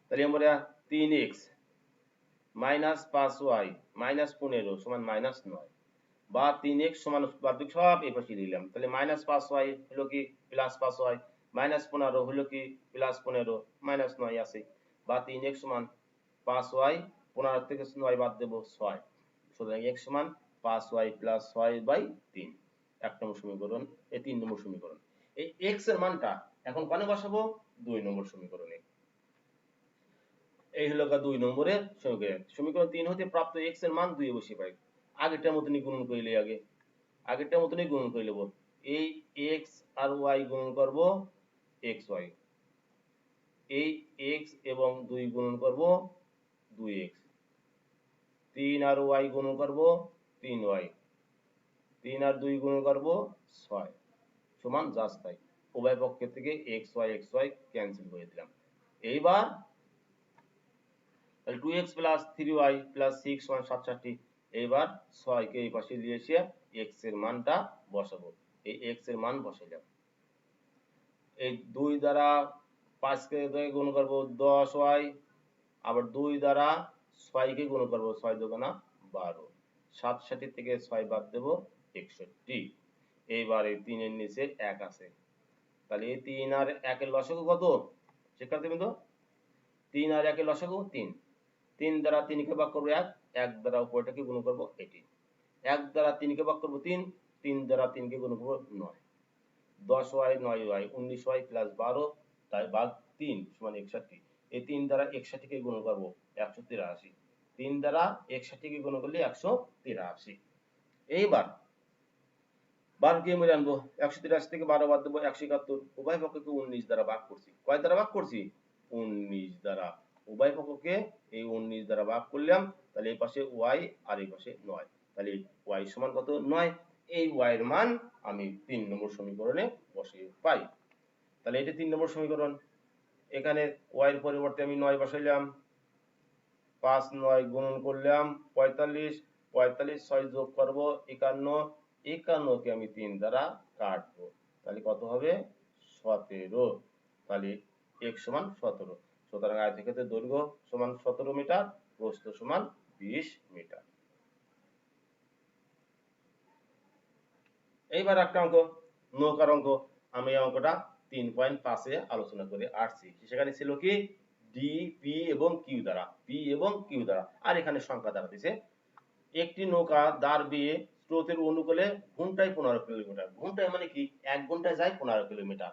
তাহলে আমরা 3x -5y -15 সমান -9, বা 3x সমান বাদ সব এই পাশে দিলাম, তাহলে -5y হলো কি +5y, -15 হলো কি +15 -9 আছে, বা 3x সমান 5y, 15 থেকে 9 বাদ দেব 6, সুতরাং x সমান 5y + 6/3। 1 নম্বর সমীকরণ, এই 3 নম্বর সমীকরণ। এই x এর মানটা এখন কোনে বসাবো? 2 নম্বর সমীকরণে। এই হলো 2 নম্বরের সমীকরণ। সমীকরণ 3 হতে প্রাপ্ত x এর মান 2 এ বসিয়ে পাই। আগেরটার মতনই গুণন করিলে আগেরটার মতনই গুণন করে নেব। এই x আর y গুণন করব xy, এই x এবং 2 গুণন করব 2x, 3 আর y গুণন করব 3y, 3 আর 2 গুণন করব 6 সমান জাস্ট তাই। উভয় পক্ষের থেকে xy ক্যান্সেল করে দিলাম। এইবার 2x + 3y + 6 সমান 67। এইবার 6 কে এই পাশে নিয়ে এসে x এর মানটা বসাবো। এই x এর মান বসাইলাম। এই 2 দ্বারা 5 কে গুণ করব 10y, আবার 2 দ্বারা 6 কে গুণ করব 6 দুগুণা 12, 67 থেকে 6 বাদ দেব 61। এইবার এই 3 এর নিচে 1 আছে, তাহলে এই 3 আর 1 এর লসাগু কত শিক্ষার্থীবৃন্দ? 3 আর 1 এর লসাগু 3, 3 দ্বারা 3 কে ভাগ করব 1, 1 দ্বারা উপরটাকে গুণ করব 18, 1 দ্বারা 3 কে ভাগ করব 3, 3 দ্বারা 3 কে গুণ করব 9, 10y 9y 19y + 12 তাই ভাগ 3 সমান 61। এই 3 দ্বারা 61 কে গুণ করব 183, 3 দ্বারা 61 কে গুণ করলে 183। এইবার 12 কে মনে আনবো, 183 থেকে 12 বাদ দেব 171। উভয় পক্ষকে 19 দ্বারা ভাগ করছি। কয় দ্বারা ভাগ করছি? 19 দ্বারা। উভয় পক্ষকে এই 19 দ্বারা ভাগ করলাম, তাহলে এই পাশে y আর এই পাশে 9, তাহলে y সমান কত? 9। এই y এর মান আমি 3 নম্বর সমীকরণে বসিয়ে পাই। তাহলে এটা 3 নম্বর সমীকরণ। এখানে y এর পরিবর্তে আমি 9 বসাইলাম, 5 9 গুণন করলাম 45, 45 6 যোগ করব 51, 51 কে আমি 3 দ্বারা কাটবো, তাহলে কত হবে? 17। তাহলে x সমান 17। সুতরাং আয়তক্ষেত্রের দৈর্ঘ্য সমান 17 মিটার, প্রস্থ সমান 20 মিটার। এইবার একটা অঙ্ক, নৌকার অঙ্ক। আমি এই অঙ্কটা 3.5 এ আলোচনা করে আসছি। সেখানে ছিল কি ডি, পি এবং কিউ দ্বারা, পি এবং কিউ দ্বারা, আর এখানে সংখ্যা দ্বারা দিছে। একটি নৌকা দাঁড় বেয়ে স্রোতের অনুকূলে ঘন্টায় 15 কিলোমিটার, ঘন্টায় মানে কি 1 ঘন্টায় যায় 15 কিলোমিটার,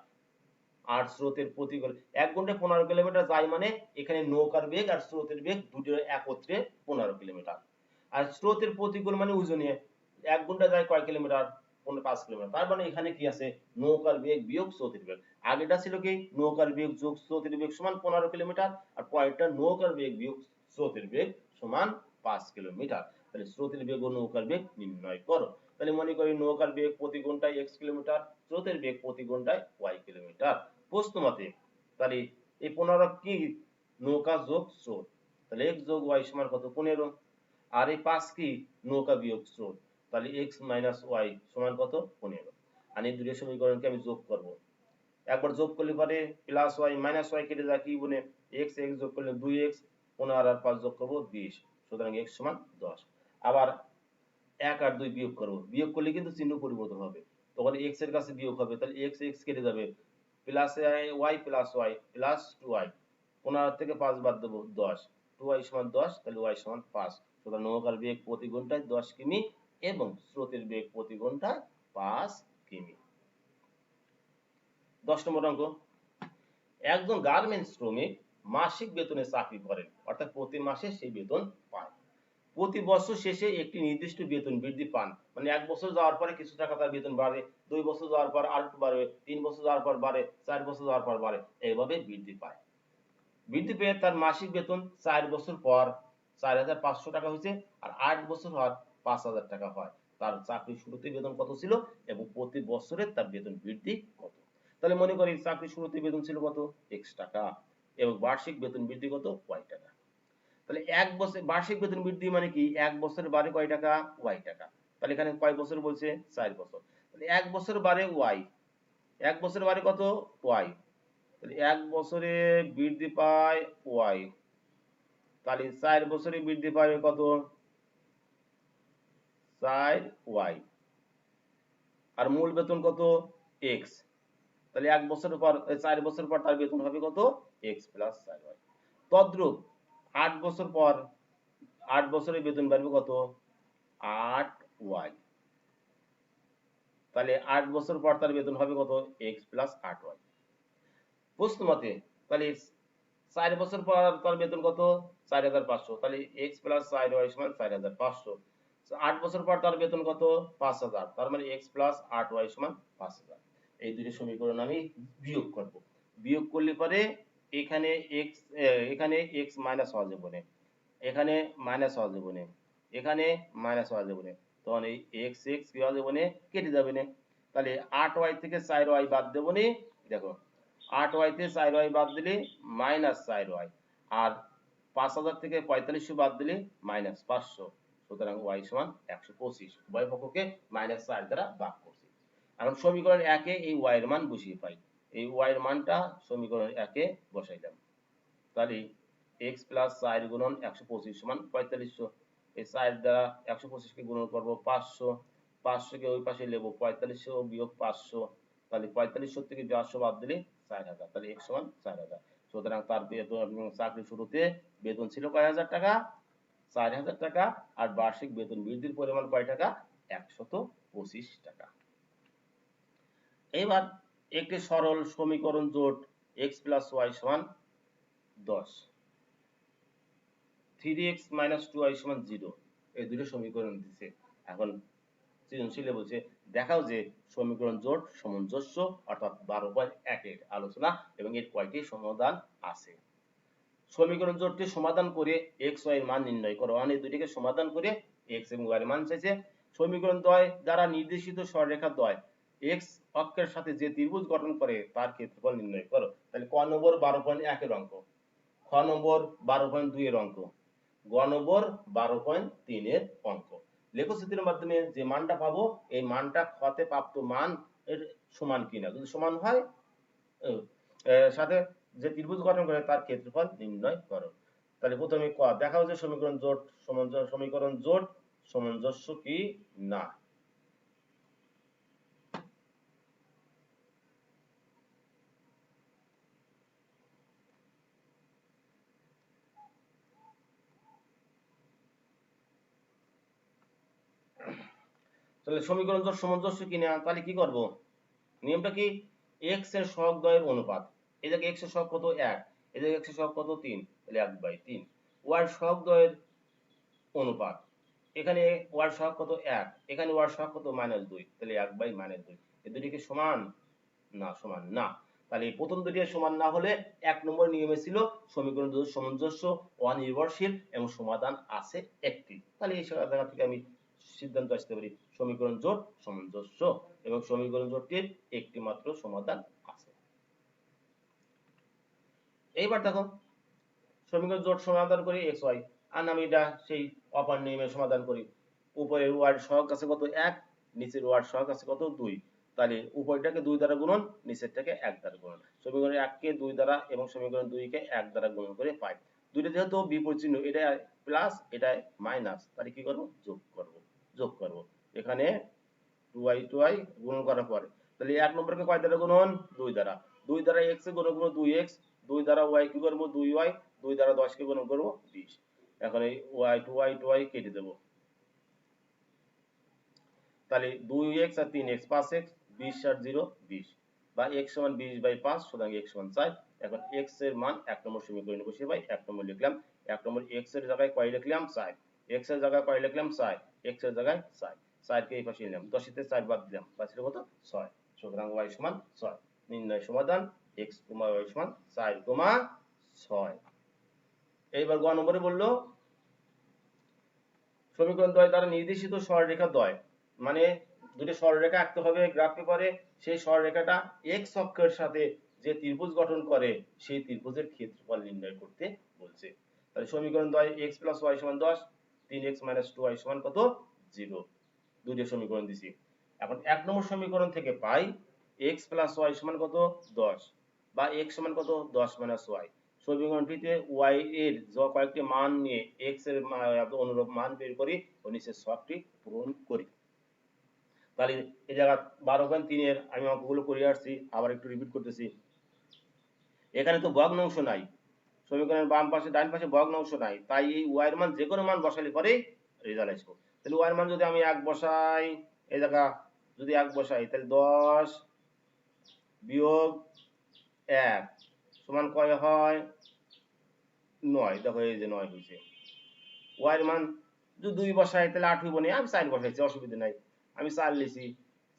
আর স্রোতের প্রতিকূলে 1 ঘন্টায় 15 কিলোমিটার যায়, মানে এখানে নৌকার বেগ আর স্রোতের বেগ দুটো একত্রে 15 কিলোমিটার। আর স্রোতের প্রতিকূল মানে উজনিয়ে 1 ঘন্টায় যায় কয় কিলোমিটার? 5 কিলোমিটার। তার মানে এখানে কি আছে? নৌকার বেগ বিয়োগ স্রোতের বেগ। আগেটা ছিল কি নৌকার বেগ যোগ স্রোতের বেগ সমান 15 কিলোমিটার, আর পরেরটা নৌকার বেগ বিয়োগ স্রোতের বেগ সমান 5 কিলোমিটার। তাহলে স্রোতের বেগ ও নৌকার বেগ নির্ণয় করো। তাহলে মনে করি নৌকার বেগ প্রতি ঘন্টায় x কিলোমিটার, স্রোতের বেগ প্রতি ঘন্টায় y কিলোমিটার। প্রশ্ন মতে তাহলে এই 15 কি? নৌকা যোগ স্রোত, তাহলে x যোগ y সমান কত? 15। আর এই 5 কি? নৌকা বিয়োগ স্রোত, তাহলে x - y সমান কত? 15। আর এই দুটো সমীকরণকে আমি যোগ করব। একবার যোগ করলে পরে প্লাস y মাইনাস y কেটে যায়, কি বলে x যোগ করলে 2x, 15 আর 5 যোগ করব 20, সুতরাং x সমান 10। আবার 1 আর 2 বিয়োগ করব, বিয়োগ করলে কিন্তু চিহ্ন পরিবর্তন হবে, তখন x এর কাছে বিয়োগ হবে, তাহলে x কেটে যাবে, plus y plus y plus 2y, 15 থেকে 5 বাদ দেব 10, 2y সমান 10, তাহলে y সমান 5। সুতরাং নৌকার বেগ প্রতি ঘন্টায় 10 কিমি এবং স্রোতের বেগ প্রতি ঘন্টায় 5 কিমি। 10 নম্বর অঙ্ক, একজন গার্মেন্টস শ্রমিক মাসিক বেতনে চাকরি করেন, অর্থাৎ প্রতি মাসে সেই বেতন পায়। প্রতি বছর শেষে একটি নির্দিষ্ট বেতন বৃদ্ধি পান, মানে 1 বছর যাওয়ার পরে কিছু টাকা তার বেতন বাড়ে, 2 বছর যাওয়ার পর আর একটু বাড়বে, 3 বছর যাওয়ার পর বাড়ে, 4 বছর যাওয়ার পর বাড়ে, এইভাবে বৃদ্ধি পায়। বৃদ্ধি পেয়ে তার মাসিক বেতন 4 বছর পর 4500 টাকা হয়েছে, আর 8 বছর হওয়ার 5000 টাকা হয়। তার চাকরির শুরুতে বেতন কত ছিল এবং প্রতি বছরে তার বেতন বৃদ্ধি কত? তাহলে মনে করি চাকরির শুরুতে বেতন ছিল কত? x টাকা, এবং বার্ষিক বেতন বৃদ্ধি কত? y টাকা। তাহলে 1 বছর বার্ষিক বেতন বৃদ্ধি মানে কি 1 বছরে বাড়ে কয় টাকা? y টাকা। তাহলে এখানে কয় বছর বলছে? 4 বছর। তাহলে 1 বছর বাড়ে y, 1 বছর বাড়ে কত? y। তাহলে 1 বছরে বৃদ্ধি পায় y, তাহলে 4 বছরে বৃদ্ধি পাবে কত? 4y। আর মূল বেতন কত? x। তাহলে 1 বছর পর 4 বছর পর তার বেতন হবে কত x প্লাস 4y। তদ্রূপ 8 বছর পর 8 বছরের বেতন বাড়বে কত 8y। তাহলে 8 বছর পর তার বেতন হবে কত x প্লাস 8y। প্রশ্ন মতে তাহলে 4 বছর পর তার বেতন কত 4500, তাহলে x প্লাস 4y সমান 4500। 8 বছর পর তার বেতন কত 5000, তার মানে x প্লাস 8y সমান 5000। এই দুটি সমীকরণ আমি বিয়োগ করব। বিয়োগ করলে পরে এখানে এখানে x মাইনাস হওয়া যাবে না, এখানে মাইনাস হওয়া যাবে না, এখানে মাইনাস হওয়া যাবে না, তখন এই x কি হওয়া যাবে না কেটে যাবে না। তাহলে 8y থেকে 4y বাদ দেব নি, দেখো 8y থেকে 4y বাদ দিলে মাইনাস 4y, আর 5000 থেকে 4500 বাদ দিলে মাইনাস 500, সুতরাং y সমান 125। উভয় পক্ষকে মাইনাস 4 দ্বারা ভাগ করছি। এখন সমীকরণ 1 এ এই y এর মান বসিয়ে পাই, এই y এর মানটা সমীকরণ 1 এ বসাইলাম। তাহলে x প্লাস 4 গুণন 125 সমান 4500। এই 4 দ্বারা 125 কে গুণন করব 500, 500 কে ওই পাশে নেব 4500 বিয়োগ 500, তাহলে 4500 থেকে 500 বাদ দিলে 4000, তাহলে x সমান 4000। সুতরাং তার বেতন চাকরি শুরুতে বেতন ছিল কয় হাজার টাকা 4000 টাকা, আর বার্ষিক বেতন বৃদ্ধির পরিমাণ কয় টাকা 125 টাকা। এবার একটি সরল সমীকরণ জোট x প্লাস y সমান 10, 3x মাইনাস 2y সমান 0, এই দুটো সমীকরণ দিছে। এখন সৃজনশীলে বলছে দেখাও যে সমীকরণ জোট সামঞ্জস্য অর্থাৎ 12.1 এর আলোচনা এবং এর কয়টি সমাধান আছে। সমীকরণ জোটটি সমাধান করে x y এর মান নির্ণয় করো। এই দুটিকে সমাধান করে x এবং y এর মান চাইছে। সমীকরণ দ্বয় দ্বারা নির্দেশিত সরলরেখা দ্বয় x অক্ষের সাথে যে ত্রিভুজ গঠন করে তার ক্ষেত্রফল নির্ণয় করো। তাহলে ক নম্বর 12.1 এর অঙ্ক, খ নম্বর 12.2 এর অঙ্ক, গ নম্বর 12.3 এর অঙ্ক। লেখচিত্রের মাধ্যমে যে মানটা পাবো এই মানটা খতে প্রাপ্ত মান এর সমান কিনা, যদি সমান হয় সাথে যে ত্রিভুজ গঠন করে তার ক্ষেত্রফল নির্ণয় করো। তাহলে প্রথমে ক দেখাও যে সমীকরণ জোট সামঞ্জস্য কি না। তাহলে সমীকরণ জোট সামঞ্জস্য কি না, তাহলে কি করব, নিয়মটা কি x এর সহগ দ্বয়ের অনুপাত, এই জায়গায় x এর সহগ কত 1, এই জায়গায় x এর সহগ কত 3, তাহলে 1/3। y এর সহগ দ্বয়ের অনুপাত, এখানে y এর সহগ কত 1, এখানে y এর সহগ কত -2, তাহলে 1/-2। এই দুটি কি সমান না, সমান না। তাহলে এই প্রথম দুটি সমান না হলে 1 নম্বর নিয়মে ছিল সমীকরণ জোট সামঞ্জস্য, অনির্ভরশীল এবং সমাধান আছে একটি। তাহলে এই জায়গা থেকে আমি সিদ্ধান্ত আসতে পারি সমীকরণ জোট সামঞ্জস্য এবং সমীকরণ জোটটির একটি মাত্র সমাধান আছে। এইবার দেখো সমীকরণ জোট সমাধান করি x y, আর আমি এটা সেই অপার নিয়মে সমাধান করি। উপরে y এর সহগ আছে কত 1, নিচের y এর সহগ আছে কত 2, তাহলে উপরটাকে 2 দ্বারা গুণন, নিচেরটাকে 1 দ্বারা গুণন। সমীকরণ 1 কে 2 দ্বারা এবং সমীকরণ 2 কে 1 দ্বারা গুণন করে পাই। দুইটা যেহেতু বিপরীত চিহ্ন, এটা প্লাস এটা মাইনাস, তাহলে কি করব যোগ করব। এখানে 2y গুণন করার পরে তাহলে 1 নম্বরকে কয় দ্বারা গুণন 2 দ্বারা, 2 দ্বারা x এ গুণন করব 2x, 2 দ্বারা y কি করব 2y, 2 দ্বারা 10 কে গুণন করব 20। এখন এই y কেটে দেব, তাহলে 2x আর 3x 5x, 20 আর 0 20, বা x সমান 20/5, সুতরাং x সমান 4। এখন x এর মান 1 নম্বর সমীকরণে বসিয়ে পাই, 1 নম্বর লিখলাম। 1 নম্বর x এর জায়গায় কয় লিখলাম 4, x এর জায়গায় কয় লিখলাম 4, x এর জায়গায় 4, 4 কে এই পাশে নিলাম, 10 তে 4 বাদ দিলাম, বাঁচল কত 6, সুতরাং y সমান 6। নির্ণয় সমাধান x, y সমান 4, 6। এইবার গ নম্বরে বললো সমীকরণ দ্বয় দ্বারা নির্দেশিত সরলরেখা দ্বয়, মানে দুটি সরলরেখা আঁকতে হবে গ্রাফ পেপারে, সেই সরলরেখাটা x অক্ষের সাথে যে ত্রিভুজ গঠন করে সেই ত্রিভুজের ক্ষেত্রফল নির্ণয় করতে বলছে। তাহলে সমীকরণ দ্বয় x প্লাস y সমান 10, 3x মাইনাস 2y সমান কত 0, দুইটা সমীকরণ দিছি। এখন 1 নম্বর সমীকরণ থেকে পাই x প্লাস y সমান কত 10, বা x সমান কত 10 মাইনাস y। সমীকরণটিতে y এর কয়েকটি মান নিয়ে x এর অনুরূপ মান বের করি ও নিচের ছকটি পূরণ করি। তাহলে এই জায়গা 12.3 আমি অঙ্কগুলো করে আসছি, আবার একটু রিপিট করতেছি। এখানে তো ভগ্নাংশ নাই, সমীকরণের বাম পাশে ডান পাশে ভগ্নাংশ নাই, তাই এই ওয়াই এর মান যে কোনো মান বসালে পরেই রেজাল্ট আসবে। তাহলে ওয়াই এর মান যদি আমি 1 বসাই, এই জায়গা যদি 1 বসাই, তাহলে 10 বিয়োগ 1 সমান কয় হয়? 9। দেখো এই যে 9 হয়েছে। ওয়াই এর মান যদি 2 বসাই তাহলে 8 হইব না, আমি 4 বসাইছি, অসুবিধা নাই, আমি 4 লিখি।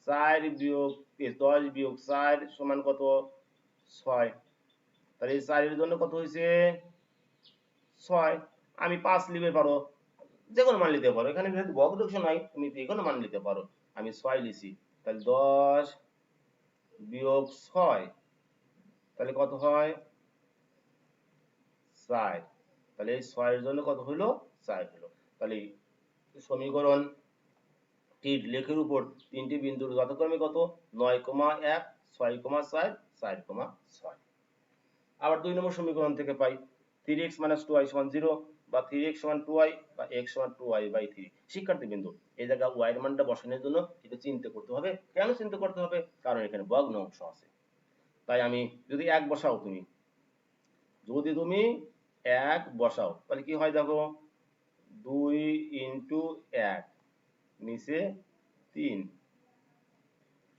4 বিয়োগ 10 বিয়োগ 4 সমান কত? 6। তাহলে এই 4 এর জন্য কত হয়েছে? 6। আমি 5 লিখতে পারো, যে কোনো মান নিতে পারো, এখানে যেহেতু ভগ্নাংশ নাই তুমি যে কোনো মান নিতে পারো। আমি 6 লিখি, তাহলে 10 বিয়োগ 6 তাহলে কত হয়? 4। তাহলে এই 6 এর জন্য কত হলো? 4 হলো। তাহলে সমীকরণ টির লেখের উপর তিনটি বিন্দুর যথাক্রমে কত? 9,1 6,4 4,6। আবার 2 নম্বর সমীকরণ থেকে পাই 3x - 2y = 0 বা 3x = 2y বা x = 2y/3। শিক্ষার্থী বিন্দু, এই জায়গা y এর মানটা বসানোর জন্য এটা চিন্তা করতে হবে। কেন চিন্তা করতে হবে? কারণ এখানে ভগ্নাংশ আছে। তাই আমি যদি 1 বসাও, তুমি 1 বসাও তাহলে কি হয় দেখো, 2 * 1 নিচে 3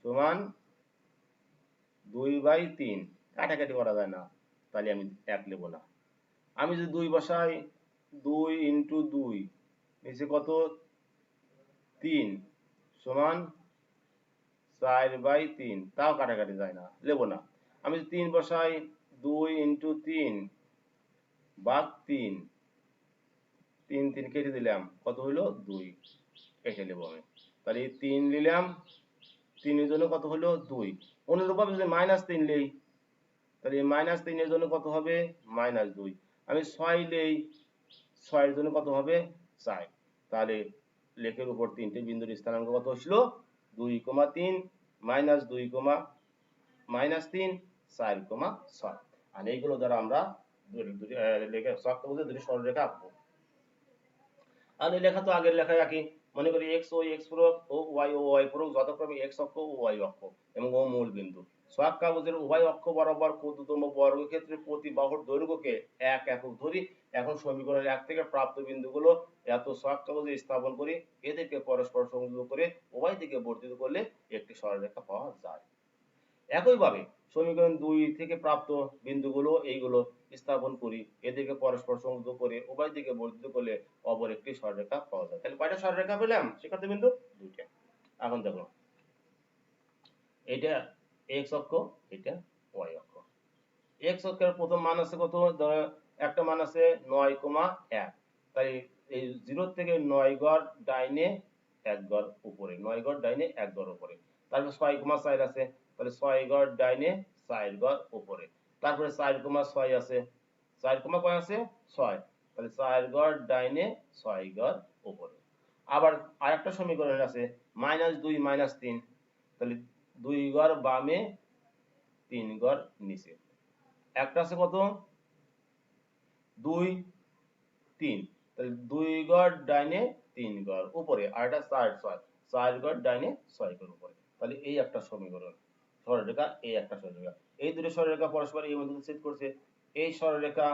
সমান 2/3। কাটাকাটি করা যায় না, তাহলে আমি 1 নেব না। আমি যদি 2 বসাই, 2 * 2 নিচে কত? 3 সমান 4/3, তাও কাটাকাটি যায় না, নেব না। আমি যদি 3 বসাই, 2 * 3 ভাগ 3, 3 3 কেটে দিলাম, কত হলো? 2। এটা নেব আমি। তাহলে 3 নিলাম, 3 এর জন্য কত হলো? 2। অনুরূপভাবে যদি -3 নেই, তাহলে -3 এর জন্য কত হবে? -2। আমি 6 নেই, 6 এর জন্য কত হবে? 4। তাহলে লেখের উপর তিনটে বিন্দুর স্থানাঙ্ক কত হলো? 2,3 -2, -3 4,6। আর এইগুলো দ্বারা আমরা লেখা ছকটা বুঝে দুটি সরলরেখা আঁকবো। আর এই লেখা তো আগের লেখায় একই। মনে করি x ও x পূরক ও y ও y পূরক যথাক্রমে x অক্ষ ও y অক্ষ এবং ও মূল বিন্দু। ছক কাগজের উভয় অক্ষ বরাবর ক্ষুদ্রতম বর্গক্ষেত্রের প্রতি বাহুর দৈর্ঘ্যকে 1 একক ধরি। এখন সমীকরণের 1 থেকে প্রাপ্ত বিন্দুগুলো এত ছক কাগজে স্থাপন করি, এদেরকে পরস্পর সংযোগ করে উভয় দিকে বর্ধিত করলে একটি সরলরেখা পাওয়া যায়। একইভাবে সমীকরণ 2 থেকে প্রাপ্ত বিন্দুগুলো এইগুলো স্থাপন করি, এদেরকে পরস্পর সংযুক্ত করে উভয় দিকে বর্ধিত করলে অপর একটি সরলরেখা পাওয়া যায়। তাহলে কয়টা সরলরেখা পেলাম শিক্ষার্থী বিন্দু? 2টা। এখন দেখো, এটা x অক্ষ, এটা y অক্ষ। x অক্ষের প্রথম মান আছে কত? ধরো একটা মান আছে 9,1। তাই এই 0 থেকে 9 গড় ডাইনে 1 গড় উপরে, 9 গড় ডাইনে 1 গড় উপরে। তারপর 6,4 আছে, তাহলে 6 গড় ডাইনে 4 গড় উপরে। তারপরে 4,6 আছে, 4 কয় আছে? 6, তাহলে 4 গড় ডাইনে 6 গড় উপরে। আবার আরেকটা সমীকরণ আছে -2 -3, তাহলে 2 গড় বামে 3 গড় নিচে। একটা আছে কত? 2 3, তাহলে 2 গড় ডাইনে 3 গড় উপরে, আর এটা 4 6, 4 গড় ডাইনে 6 গড় উপরে। তাহলে এই একটা সমীকরণ সরলরেখা, এই একটা সরলরেখা। এই দুটো সরলরেখা পরস্পর এই বিন্দুতে ছেদ করছে। এই সরলরেখা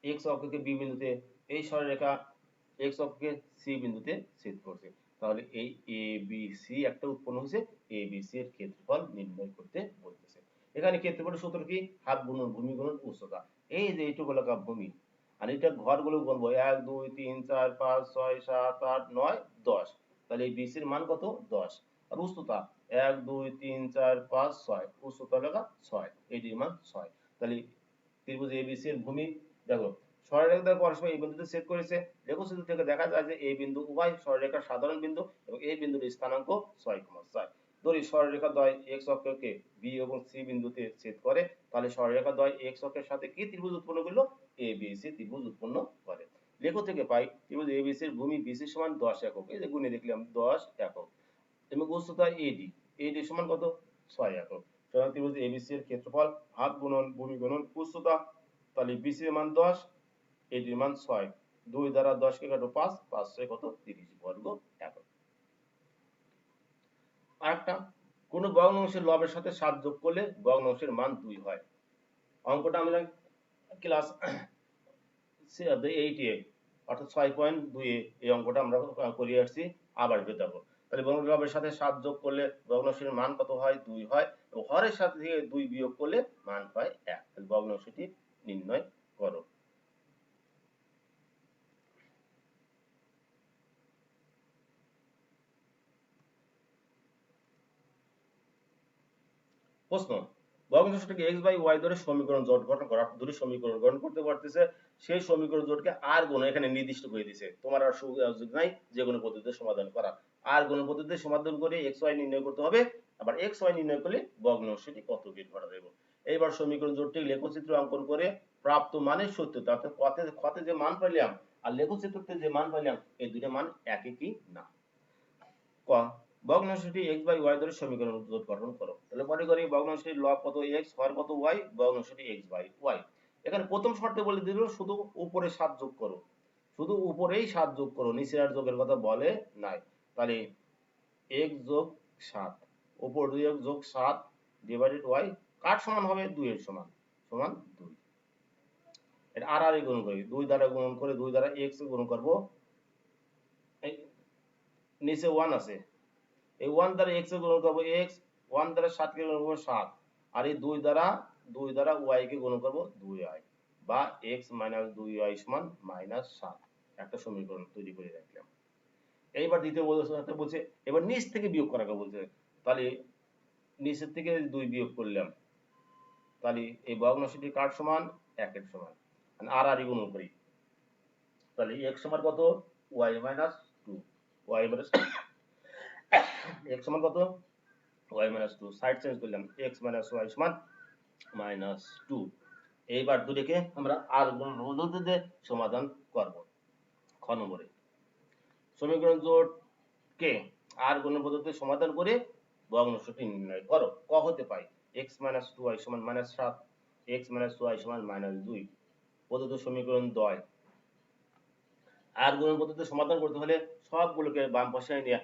x অক্ষকে b বিন্দুতে, এই সরলরেখা x অক্ষকে c বিন্দুতে ছেদ করছে। তাহলে এই ABC একটা উৎপন্ন হয়েছে, ABC এর ক্ষেত্রফল নির্ণয় করতে বলতেছে। এখানে ক্ষেত্রফলের সূত্র কি? হাত গুণন ভূমি গুণন উচ্চতা। এই যে এইটুকু এলাকা ভূমি, আর এটা ঘরগুলো গুনবো 1 2 3 4 5 6 7 8 9 10। তাহলে এই BC এর মান কত? 10। আর উচ্চতা 1 2 3 4 5 6, উচ্চতা এলাকা 6, এটির মান 6। তাহলে ত্রিভুজ ABC এর ভূমি দেখো, সরলরেখা পরস্পর এই বিন্দুতে ছেদ করেছে। লেখচিত্র থেকে দেখা যায় যে এই বিন্দু উভয় সরলরেখার সাধারণ বিন্দু এবং এই বিন্দুর স্থানাঙ্ক 6,4। ধরি সরলরেখা দ্বয় x অক্ষকে b এবং c বিন্দুতে ছেদ করে, তাহলে সরলরেখা দ্বয় x অক্ষের সাথে কি ত্রিভুজ উৎপন্ন করলো? ABC ত্রিভুজ উৎপন্ন করে। লেখ থেকে পাই ত্রিভুজ ABC এর ভূমি BC সমান 10 একক। এই যে গুণে দেখলাম 10 একক। এবং উচ্চতা AD সমান কত? 6 একক। সুতরাং ত্রিভুজ ABC এর ক্ষেত্রফল হাত গুণন ভূমি গুণন উচ্চতা, তাহলে BC এর মান 10, AD এর মান 6। 2 দ্বারা 10 কে কাটো 5, 5 6 কত? 30 বর্গ একক। আরেকটা, কোন ভগ্নাংশের লবের সাথে 7 যোগ করলে ভগ্নাংশের মান 2 হয়। অঙ্কটা আমরা ক্লাস 8 এ অর্থাৎ 6.2 এ এই অঙ্কটা আমরা করে আসছি, আবার পেতাম। তাহলে ভগ্নাংশের সাথে 7 যোগ করলে ভগ্নাংশের মান কত হয়? 2 হয়। এবং হরের সাথে থেকে 2 বিয়োগ করলে মান হয় 1। তাহলে ভগ্নাংশটি নির্ণয় করো। প্রশ্ন, ভগ্নাংশটিকে x বাই y ধরে সমীকরণ জোট গঠন করা, দুটি সমীকরণ গঠন করতে পারতেছে, সেই সমীকরণ জোটকে আর গুণ এখানে নির্দিষ্ট করে দিয়েছে, তোমার আর সুযোগ নাই যে কোনো পদ্ধতিতে সমাধান করা। আর গুণ পদ্ধতিতে সমাধান করে x y নির্ণয় করতে হবে, আবার x y নির্ণয় করলে ভগ্নাংশটি কত বিট ঘটা দেব। এইবার সমীকরণ জোটটি লেখচিত্র অঙ্কন করে প্রাপ্ত মানের সত্যতা, অর্থাৎ কতে যে মান পাইলাম আর লেখচিত্রতে যে মান পাইলাম এই দুটো মান একই কি না। ক, ভগ্নাংশটি x বাই y ধরে সমীকরণ জোট গঠন করো। তাহলে মনে করি ভগ্নাংশটির লব কত x, হর কত y, ভগ্নাংশটি x বাই y। এখানে প্রথম শর্তে বলে দিল শুধু উপরে 7 যোগ করো, শুধু উপরেই 7 যোগ করো, নিচে আর যোগের কথা বলে নাই। তাহলে x যোগ 7 উপর 2x যোগ 7 ডিভাইডেড y, কার সমান হবে? 2 এর সমান, সমান 2। এটা আর আর গুণ করি, 2 দ্বারা গুণ করে 2 দ্বারা x গুণ করব, এই নিচে 1 আছে, এই 1 দ্বারা x এর গুণ করব x, 1 দ্বারা 7 কে গুণ করব 7, আর এই 2 দ্বারা y কে গুণ করব 2y, বা x 2y সমান -7। একটা সমীকরণ তৈরি করে রাখলাম। এইবার দ্বিতীয় বলতে বলছে এবার নিচ থেকে বিয়োগ করাকে বলছে। তাহলে নিচের থেকে 2 বিয়োগ করলাম, তাহলে এই ভগ্নাংশটি কার সমান? 1 এর সমান। আর আর গুণ করি, তাহলে x সমান কত? y 2, y x সমান কত? y 2, সাইড চেঞ্জ করলাম, x y সমান -2। এইবার দুটোকে আমরা আর গুণ পদ্ধতিতে সমাধান করব। খ নম্বরে সমীকরণ জোটকে আর গুণ পদ্ধতিতে সমাধান করে ভগ্নাংশটি নির্ণয় করো। ক হতে পাই x 2y সমান -7, x y সমান -2 প্রদত্ত সমীকরণ দ্বয়। আর গুণ পদ্ধতিতে সমাধান করতে হলে সবগুলোকে বাম পাশে নিয়ে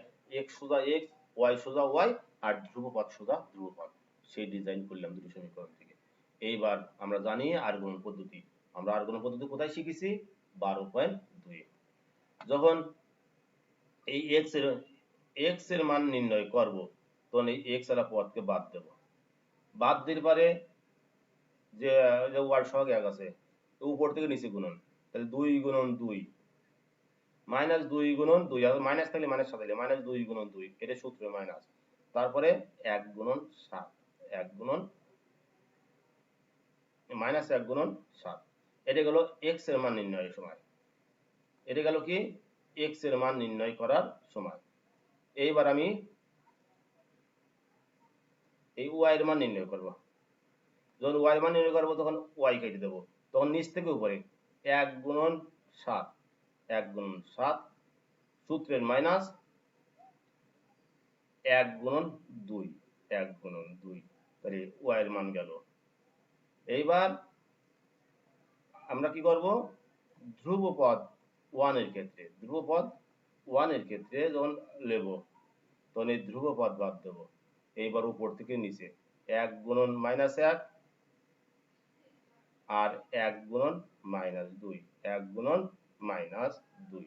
x সোজা x, y সোজা y, আর ধ্রুবপদ সোজা ধ্রুবপদ, সেই ডিজাইন করলাম দুটো সমীকরণ থেকে। এইবার আমরা জানি আর গুণ পদ্ধতি, আমরা আর গুণ পদ্ধতি কোথায় শিখেছি? 12.2। যখন এই x এর মান নির্ণয় করব, তখন এই x এর পদকে বাদ দেব, বাদ দিলে পারে যে y সহগ 1 আছে, উপর থেকে নিচে গুণন, তাহলে 2 গুণন 2, -2 গুণন 2, আর মাইনাস থাকলে মাইনাস সাথে -2 গুণন 2, এটা সূত্র মাইনাস, তারপরে 1 গুণন 7, 1 গুণন -1 গুণন 7, এটা গেল x এর মান নির্ণয়ের সময়। এটা গেল কি x এর মান নির্ণয় করার সময়। এইবার আমি এই y এর মান নির্ণয় করব। যখন y এর মান নির্ণয় করব তখন y কেটে দেব, তখন নিচ থেকে উপরে 1 গুণন 7, 1 গুণন 7 সূত্রের মাইনাস 1 গুণন 2, 1 গুণন 2, তাহলে y এর মান গেল। এইবার আমরা কি করব? ধ্রুবপদ 1 এর ক্ষেত্রে, ধ্রুবপদ 1 এর ক্ষেত্রে যখন নেব তখন এই ধ্রুবপদ বাদ দেব। এইবার উপর থেকে নিচে 1 গুণন -1 আর 1 গুণন -2, 1 গুণন -2।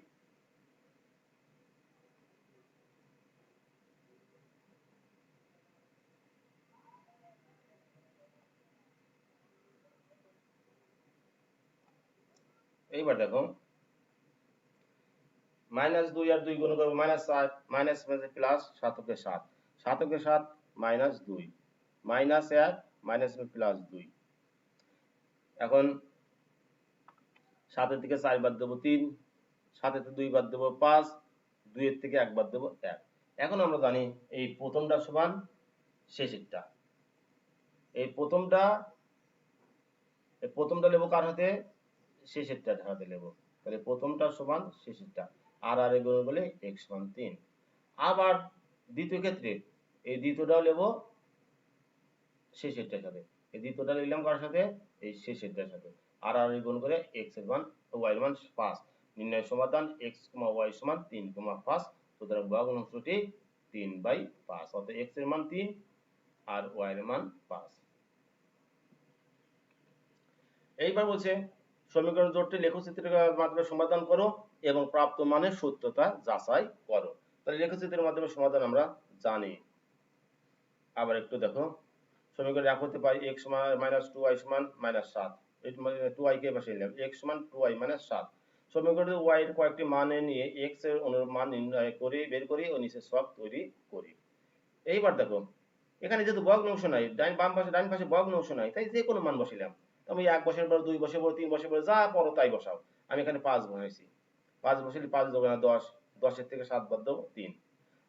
এইবার দেখো -2 আর 2 গুণ করব -7, মাইনাস প্লাস 7 কে 7, 7 কে 7 -2, -1 মাইনাস প্লাস 2। এখন 7 এর থেকে 4 বাদ দেব 3, 7 এর থেকে 2 বাদ দেব 5, 2 এর থেকে 1 বাদ দেব 1। এখন আমরা জানি এই প্রথমটা সমান শেষেরটা, এই প্রথমটা নেব কার হাতে? শেষেরটা হাতে নেব, তাহলে প্রথমটা সমান শেষেরটা, আর আর গুণ করলে x সমান 3। আবার দ্বিতীয় ক্ষেত্রে এই দ্বিতীয়টাও নেব শেষেরটার সাথে, এই দ্বিতীয়টা নিলাম কার সাথে? এই শেষেরটার সাথে, আর আর গুণ করে x এর মান y এর মান 5। নির্ণয় সমাধান x, y সমান 3, 5, সুতরাং ভগ্নাংশটি 3/5, অর্থাৎ x এর মান 3 আর y এর মান 5। এইবার বলছে সমীকরণ জোটটি লেখচিত্রের মাধ্যমে সমাধান করো এবং প্রাপ্ত মানের সত্যতা যাচাই করো। তাহলে লেখচিত্রের মাধ্যমে সমাধান আমরা জানি। আবার একটু দেখো, সমীকরণ এক হতে পাই x সমান -2y সমান -7, এই 2y কে পাশে নিলাম, x সমান 2y 7। সমীকরণে y এর কয়েকটি মানে নিয়ে x এর মান নির্ণয় করে বের করি ও নিচে ছক তৈরি করি। এইবার দেখো, এখানে যেহেতু ভগ্নাংশ নাই, ডান পাশে ভগ্নাংশ নাই, তাই যে কোনো মান বসাইলাম। তুমি 1 বসার পর 2 বসে পর 3 বসে পর যা পড়ো তাই বসাও। আমি এখানে 5 বসাইছি, 5 বসাইলে 5 দেবো না 10, 10 এর থেকে 7 বাদ দেবো 3।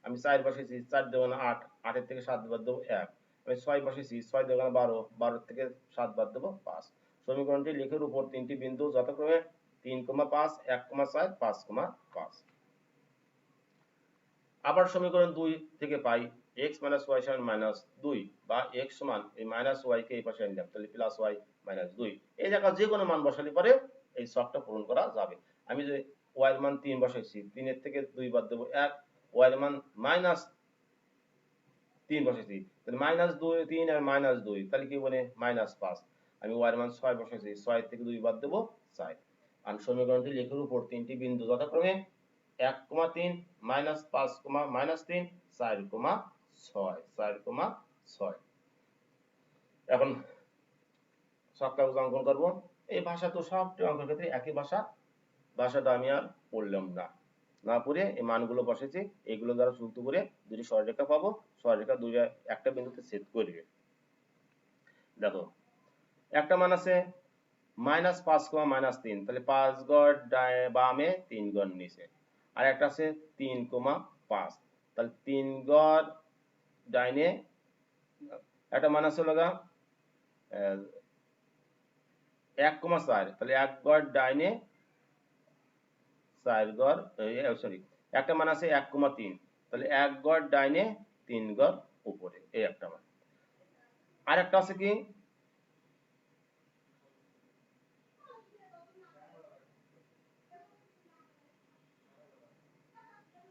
আমি 4 বসাইছি, 4 দেবো না 8, 8 এর থেকে 7 বাদ দেবো 1। আমি 6 বসাইছি, 6 দেবো না 12, 12 এর থেকে 7 বাদ দেবো 5। সমীকরণটি লেখের উপর তিনটি বিন্দু যথাক্রমে 3,5, 1,4, 5,5। আবার সমীকরণ 2 থেকে পাই x - y সমান -2 বা x সমান এই -y কে এই পাশে নিলাম, তাহলে +y - 2। এই জায়গায় যে কোনো মান বসালে পরে এই ছকটা পূরণ করা যাবে। আমি যে y এর মান 3 বসাইছি, 3 এর থেকে 2 বাদ দেব 1, y এর মান -3 বসাইছি, তাহলে -2 3 আর -2 তাহলে কি বলে -5। আমি y এর মান 6 বসাইছি, 6 এর থেকে 2 বাদ দেব 4। আর সমীকরণটি লেখের উপর তিনটি বিন্দু যথাক্রমে 1,3 -5, -3, 4,6, 4,6। এখন ছকটা অঙ্কন করব। এই ভাষা তো সবটি অঙ্কের ক্ষেত্রে একই ভাষা, ভাষাটা আমি আর পড়লাম না, না পড়ে এই মানগুলো বসেছি, এগুলো দ্বারা যুক্ত করে দুটি সরলরেখা পাবো, সরলরেখা দুইটা একটা বিন্দুতে ছেদ করবে। দেখো, একটা মান আছে -5, -3, তাহলে 5 গড় বামে 3 গড় নিচে। আর একটা আছে 3,5, তাহলে 3 গড় ডাইনে। একটা মান আছে লগা 1,4, তাহলে 1 গড় ডাইনে 4 গড়, সরি, একটা মান আছে 1,3, তাহলে 1 গড় ডাইনে 3 গড় উপরে, এই একটা মান। আর একটা আছে কি,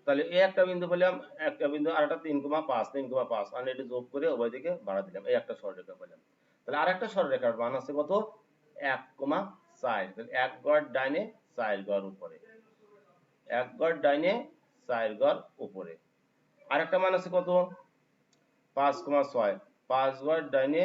তাহলে এই একটা বিন্দু পেলাম, একটা বিন্দু, আর একটা 3,5 আর এটা যোগ করে উভয় দিকে বাড়া দিলাম, এই একটা সরলরেখা পেলাম। তাহলে আরেকটা সরলরেখার মান আছে কত, 1,4, তাহলে 1 গড় ডাইনে 4 গড় উপরে, 1 গড় ডাইনে 4 গড় উপরে। আরেকটা মান আছে কত, 5,6, 5 গড় ডাইনে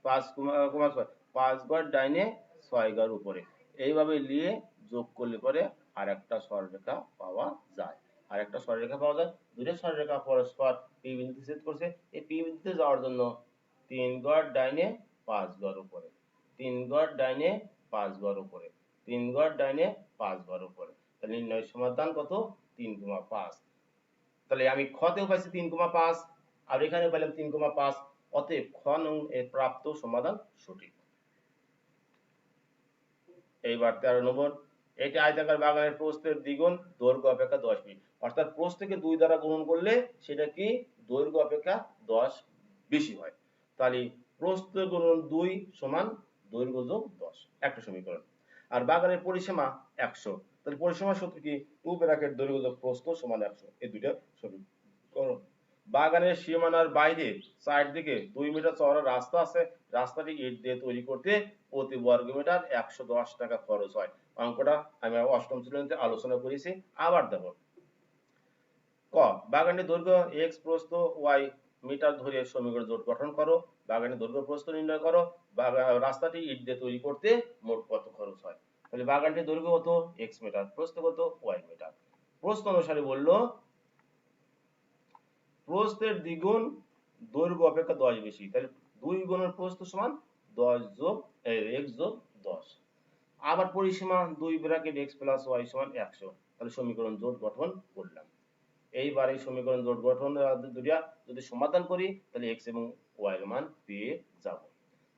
5,6, 5 গড় ডাইনে 6 গড় উপরে। এইভাবে নিয়ে যোগ করলে পরে আরেকটা সরলরেখা পাওয়া যায়। আরেকটা সরলরেখা পাওয়া যায়, দুটো সরলরেখা পরস্পর পি বিন্দুতে ছেদ করছে, এই পি বিন্দুতে যাওয়ার জন্য 3 গড় ডাইনে 5 গড় উপরে, 3 গড় ডাইনে 5 গড় উপরে, 3 গড় ডাইনে 5 গড় উপরে। তাহলে নির্ণয় সমাধান কত, 3,5। তাহলে আমি খ তেও পাইছি 3,5 আর এখানে পেলাম 3,5, অতএব খ নং এর প্রাপ্ত সমাধান সঠিক। এইবার 13 নম্বর, এটি আয়তাকার বাগানের প্রস্থের দ্বিগুণ দৈর্ঘ্য অপেক্ষা 10 মিনিট, অর্থাৎ প্রস্থকে 2 দ্বারা গুণন করলে সেটা কি দৈর্ঘ্য অপেক্ষা 10 বেশি হয়। তাহলে প্রস্থ গুণন 2 সমান দৈর্ঘ্য যোগ 10, একটা সমীকরণ। আর বাগানের পরিসীমা 100, তাহলে পরিসীমার সূত্র কি, 2 ব্র্যাকেট দৈর্ঘ্য যোগ প্রস্থ সমান 100, এই দুইটা সমীকরণ। বাগানের সীমানার বাইরে চারদিকে 2 মিটার চওড়া রাস্তা আছে, রাস্তাটি ইট দিয়ে তৈরি করতে প্রতি বর্গমিটার 110 টাকা খরচ হয়। অঙ্কটা আমি অষ্টম শ্রেণীতে আলোচনা করেছি, আবার দেখো। ক, বাগানের দৈর্ঘ্য x প্রস্থ y মিটার ধরে সমীকরণ জোট গঠন করো। বাগানের দৈর্ঘ্য প্রস্থ নির্ণয় করো। রাস্তাটি ইট দিয়ে তৈরি করতে মোট কত খরচ হয়। তাহলে বাগানটির দৈর্ঘ্য কত, x মিটার, প্রস্থ কত, y মিটার। প্রস্থ অনুসারে বললো প্রস্থের দ্বিগুণ দৈর্ঘ্য অপেক্ষা 10 বেশি, তাহলে 2 গুণের প্রস্থ সমান 10 যোগ x যোগ 10। আবার পরিসীমা 2 ব্র্যাকেট x প্লাস y সমান 100, তাহলে সমীকরণ জোট গঠন করলাম। এইবার এই সমীকরণ জোট গঠন দুইটা যদি সমাধান করি তাহলে x এবং y এর মান পেয়ে যাব।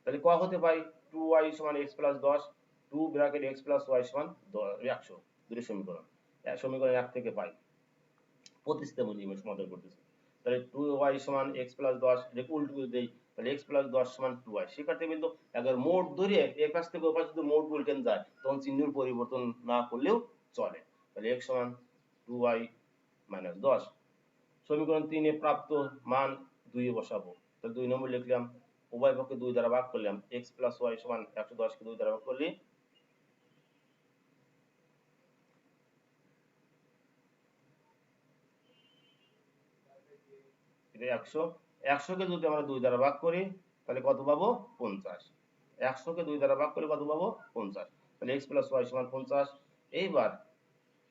তাহলে ক হতে পাই 2y সমান x plus 10, 2 bracket x plus y সমান 100, দুটি সমীকরণ। সমীকরণ 1 থেকে পাই, প্রতিস্থাপন নিয়মে সমাধান করতেছি। তাহলে 2y সমান x প্লাস 10, এটাকে উল্টো করে দেই, তাহলে x প্লাস 10 সমান 2y। সেক্ষেত্রে কিন্তু একবার মোট ধরে এক পাশ থেকে ওই পাশে যদি মোট উল্টেন যায় তখন চিহ্নের পরিবর্তন না করলেও চলে। তাহলে x সমান 2y - 10, সমীকরণ 3 প্রাপ্ত মান 2 এ বসাবো। তাহলে 2 নম্বর লিখলাম, উভয় পক্ষে 2 দ্বারা ভাগ করলাম, x + y = 110 কে 2 দ্বারা ভাগ করলে 100, 100 কে যদি আমরা 2 দ্বারা ভাগ করি তাহলে কত পাবো? 50। 100 কে 2 দ্বারা ভাগ করে কত পাবো? 50। তাহলে x + y = 50। এইবার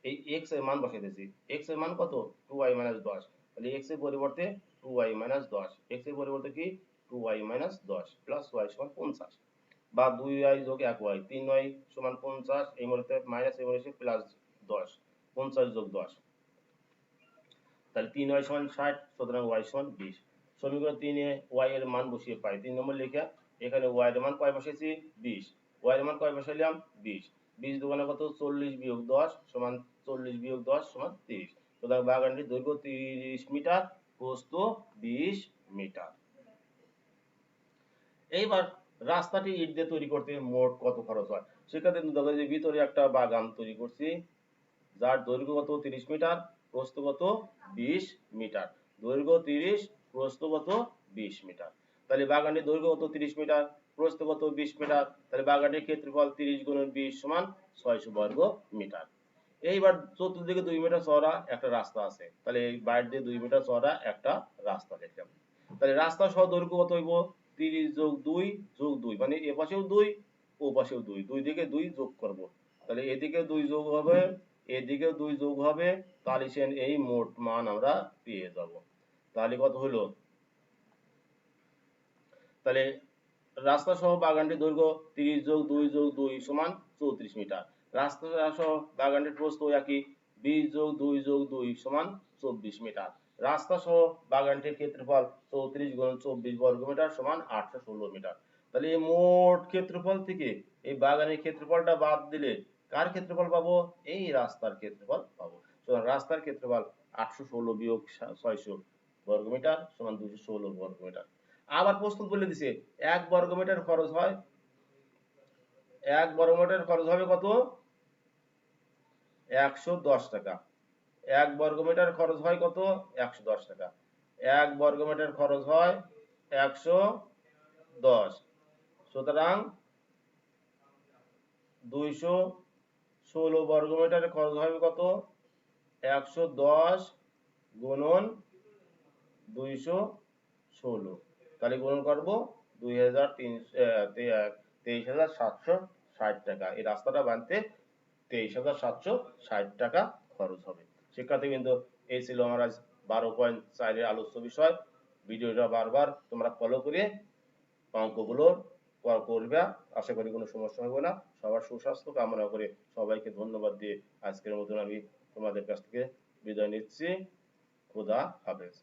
এই x এর মান বসাইতেছি। x এর মান কত? 2y - 10। তাহলে x এর পরিবর্তে 2y - 10, x এর পরিবর্তে কি 2y - 10 প্লাস y = 50, বা 2y যোগ 1y 3y = 50, এই মুহূর্তে মাইনাস এই মুহূর্তে প্লাস 10, 50 যোগ 10, তাহলে 3y = 60, সুতরাং y = 20। সমীকরণ 3 এ y এর মান বসিয়ে পাই 3 নম্বর লেখা, এখানে y এর মান কয় বসাইছি? 20। y এর মান কয় বসাইলাম? 20। 20 দুগুণে কত? 40 বিয়োগ 10 সমান 40 বিয়োগ 10 সমান 30। সুতরাং বাগানটির দৈর্ঘ্য 30 মিটার, প্রস্থ 20 মিটার। এইবার রাস্তাটি ইট দিয়ে তৈরি করতে মোট কত খরচ হয়? সেক্ষেত্রে দেখো যে ভিতরে একটা বাগান তৈরি করছি, যার দৈর্ঘ্য কত? 30 মিটার, প্রস্থ কত? 20 মিটার। দৈর্ঘ্য 30, প্রস্থ কত? 20 মিটার। তাহলে বাগানের দৈর্ঘ্য কত? 30 মিটার, প্রস্থ কত? 20 মিটার। তাহলে বাগানের ক্ষেত্রফল 30 × 20 = 600 বর্গ মিটার। এইবার চতুর্দিকে 2 মিটার চওড়া একটা রাস্তা আছে, তাহলে এই বাইরে দিয়ে 2 মিটার চওড়া একটা রাস্তা লিখলাম। তাহলে রাস্তা সহ দৈর্ঘ্য কত হইব? 30 যোগ 2 যোগ 2, মানে এ পাশেও 2 ও পাশেও 2, দুই দিকে 2 যোগ করব। তাহলে এদিকে 2 যোগ হবে, এদিকেও 2 যোগ হবে, তাহলে এই মোট মান আমরা পেয়ে যাব। তাহলে কত হলো? তাহলে রাস্তা সহ বাগানটির দৈর্ঘ্য 30 যোগ 2 যোগ 2 সমান 34 মিটার। রাস্তা সহ বাগানটির প্রস্থ একই, 20 যোগ 2 যোগ 2 সমান 24 মিটার। রাস্তা সহ বাগানটির ক্ষেত্রফল 34 × 24 বর্গ মিটার সমান 816 মিটার। তাহলে এই মোট ক্ষেত্রফল থেকে এই বাগানের ক্ষেত্রফলটা বাদ দিলে কার ক্ষেত্রফল পাবো? এই রাস্তার ক্ষেত্রফল পাবো। সুতরাং রাস্তার ক্ষেত্রফল 816 বিয়োগ 600 বর্গ মিটার সমান 216 বর্গ মিটার। আবার প্রশ্ন বলে দিছে 1 বর্গ মিটার খরচ হয়, 1 বর্গ মিটার খরচ হবে কত? 110 টাকা। 1 বর্গ মিটার খরচ হয় কত? 110 টাকা। 1 বর্গ মিটার খরচ হয় 110, সুতরাং 216 বর্গ মিটারে খরচ হবে কত? 110 গুণন 216, তাহলে গুণন করব 23,760 টাকা। এই রাস্তাটা বানতে 23,760 টাকা খরচ হবে। শিক্ষার্থী কিন্তু এই ছিল আমার আজ 12.4 এর আলোচ্য বিষয়। ভিডিওটা বারবার তোমরা ফলো করে অঙ্কগুলো করবে, আশা করি কোনো সমস্যা হবে না। সবার সুস্বাস্থ্য কামনা করে সবাইকে ধন্যবাদ দিয়ে আজকের মতন আমি তোমাদের কাছ থেকে বিদায় নিচ্ছি। খোদা হাফেজ।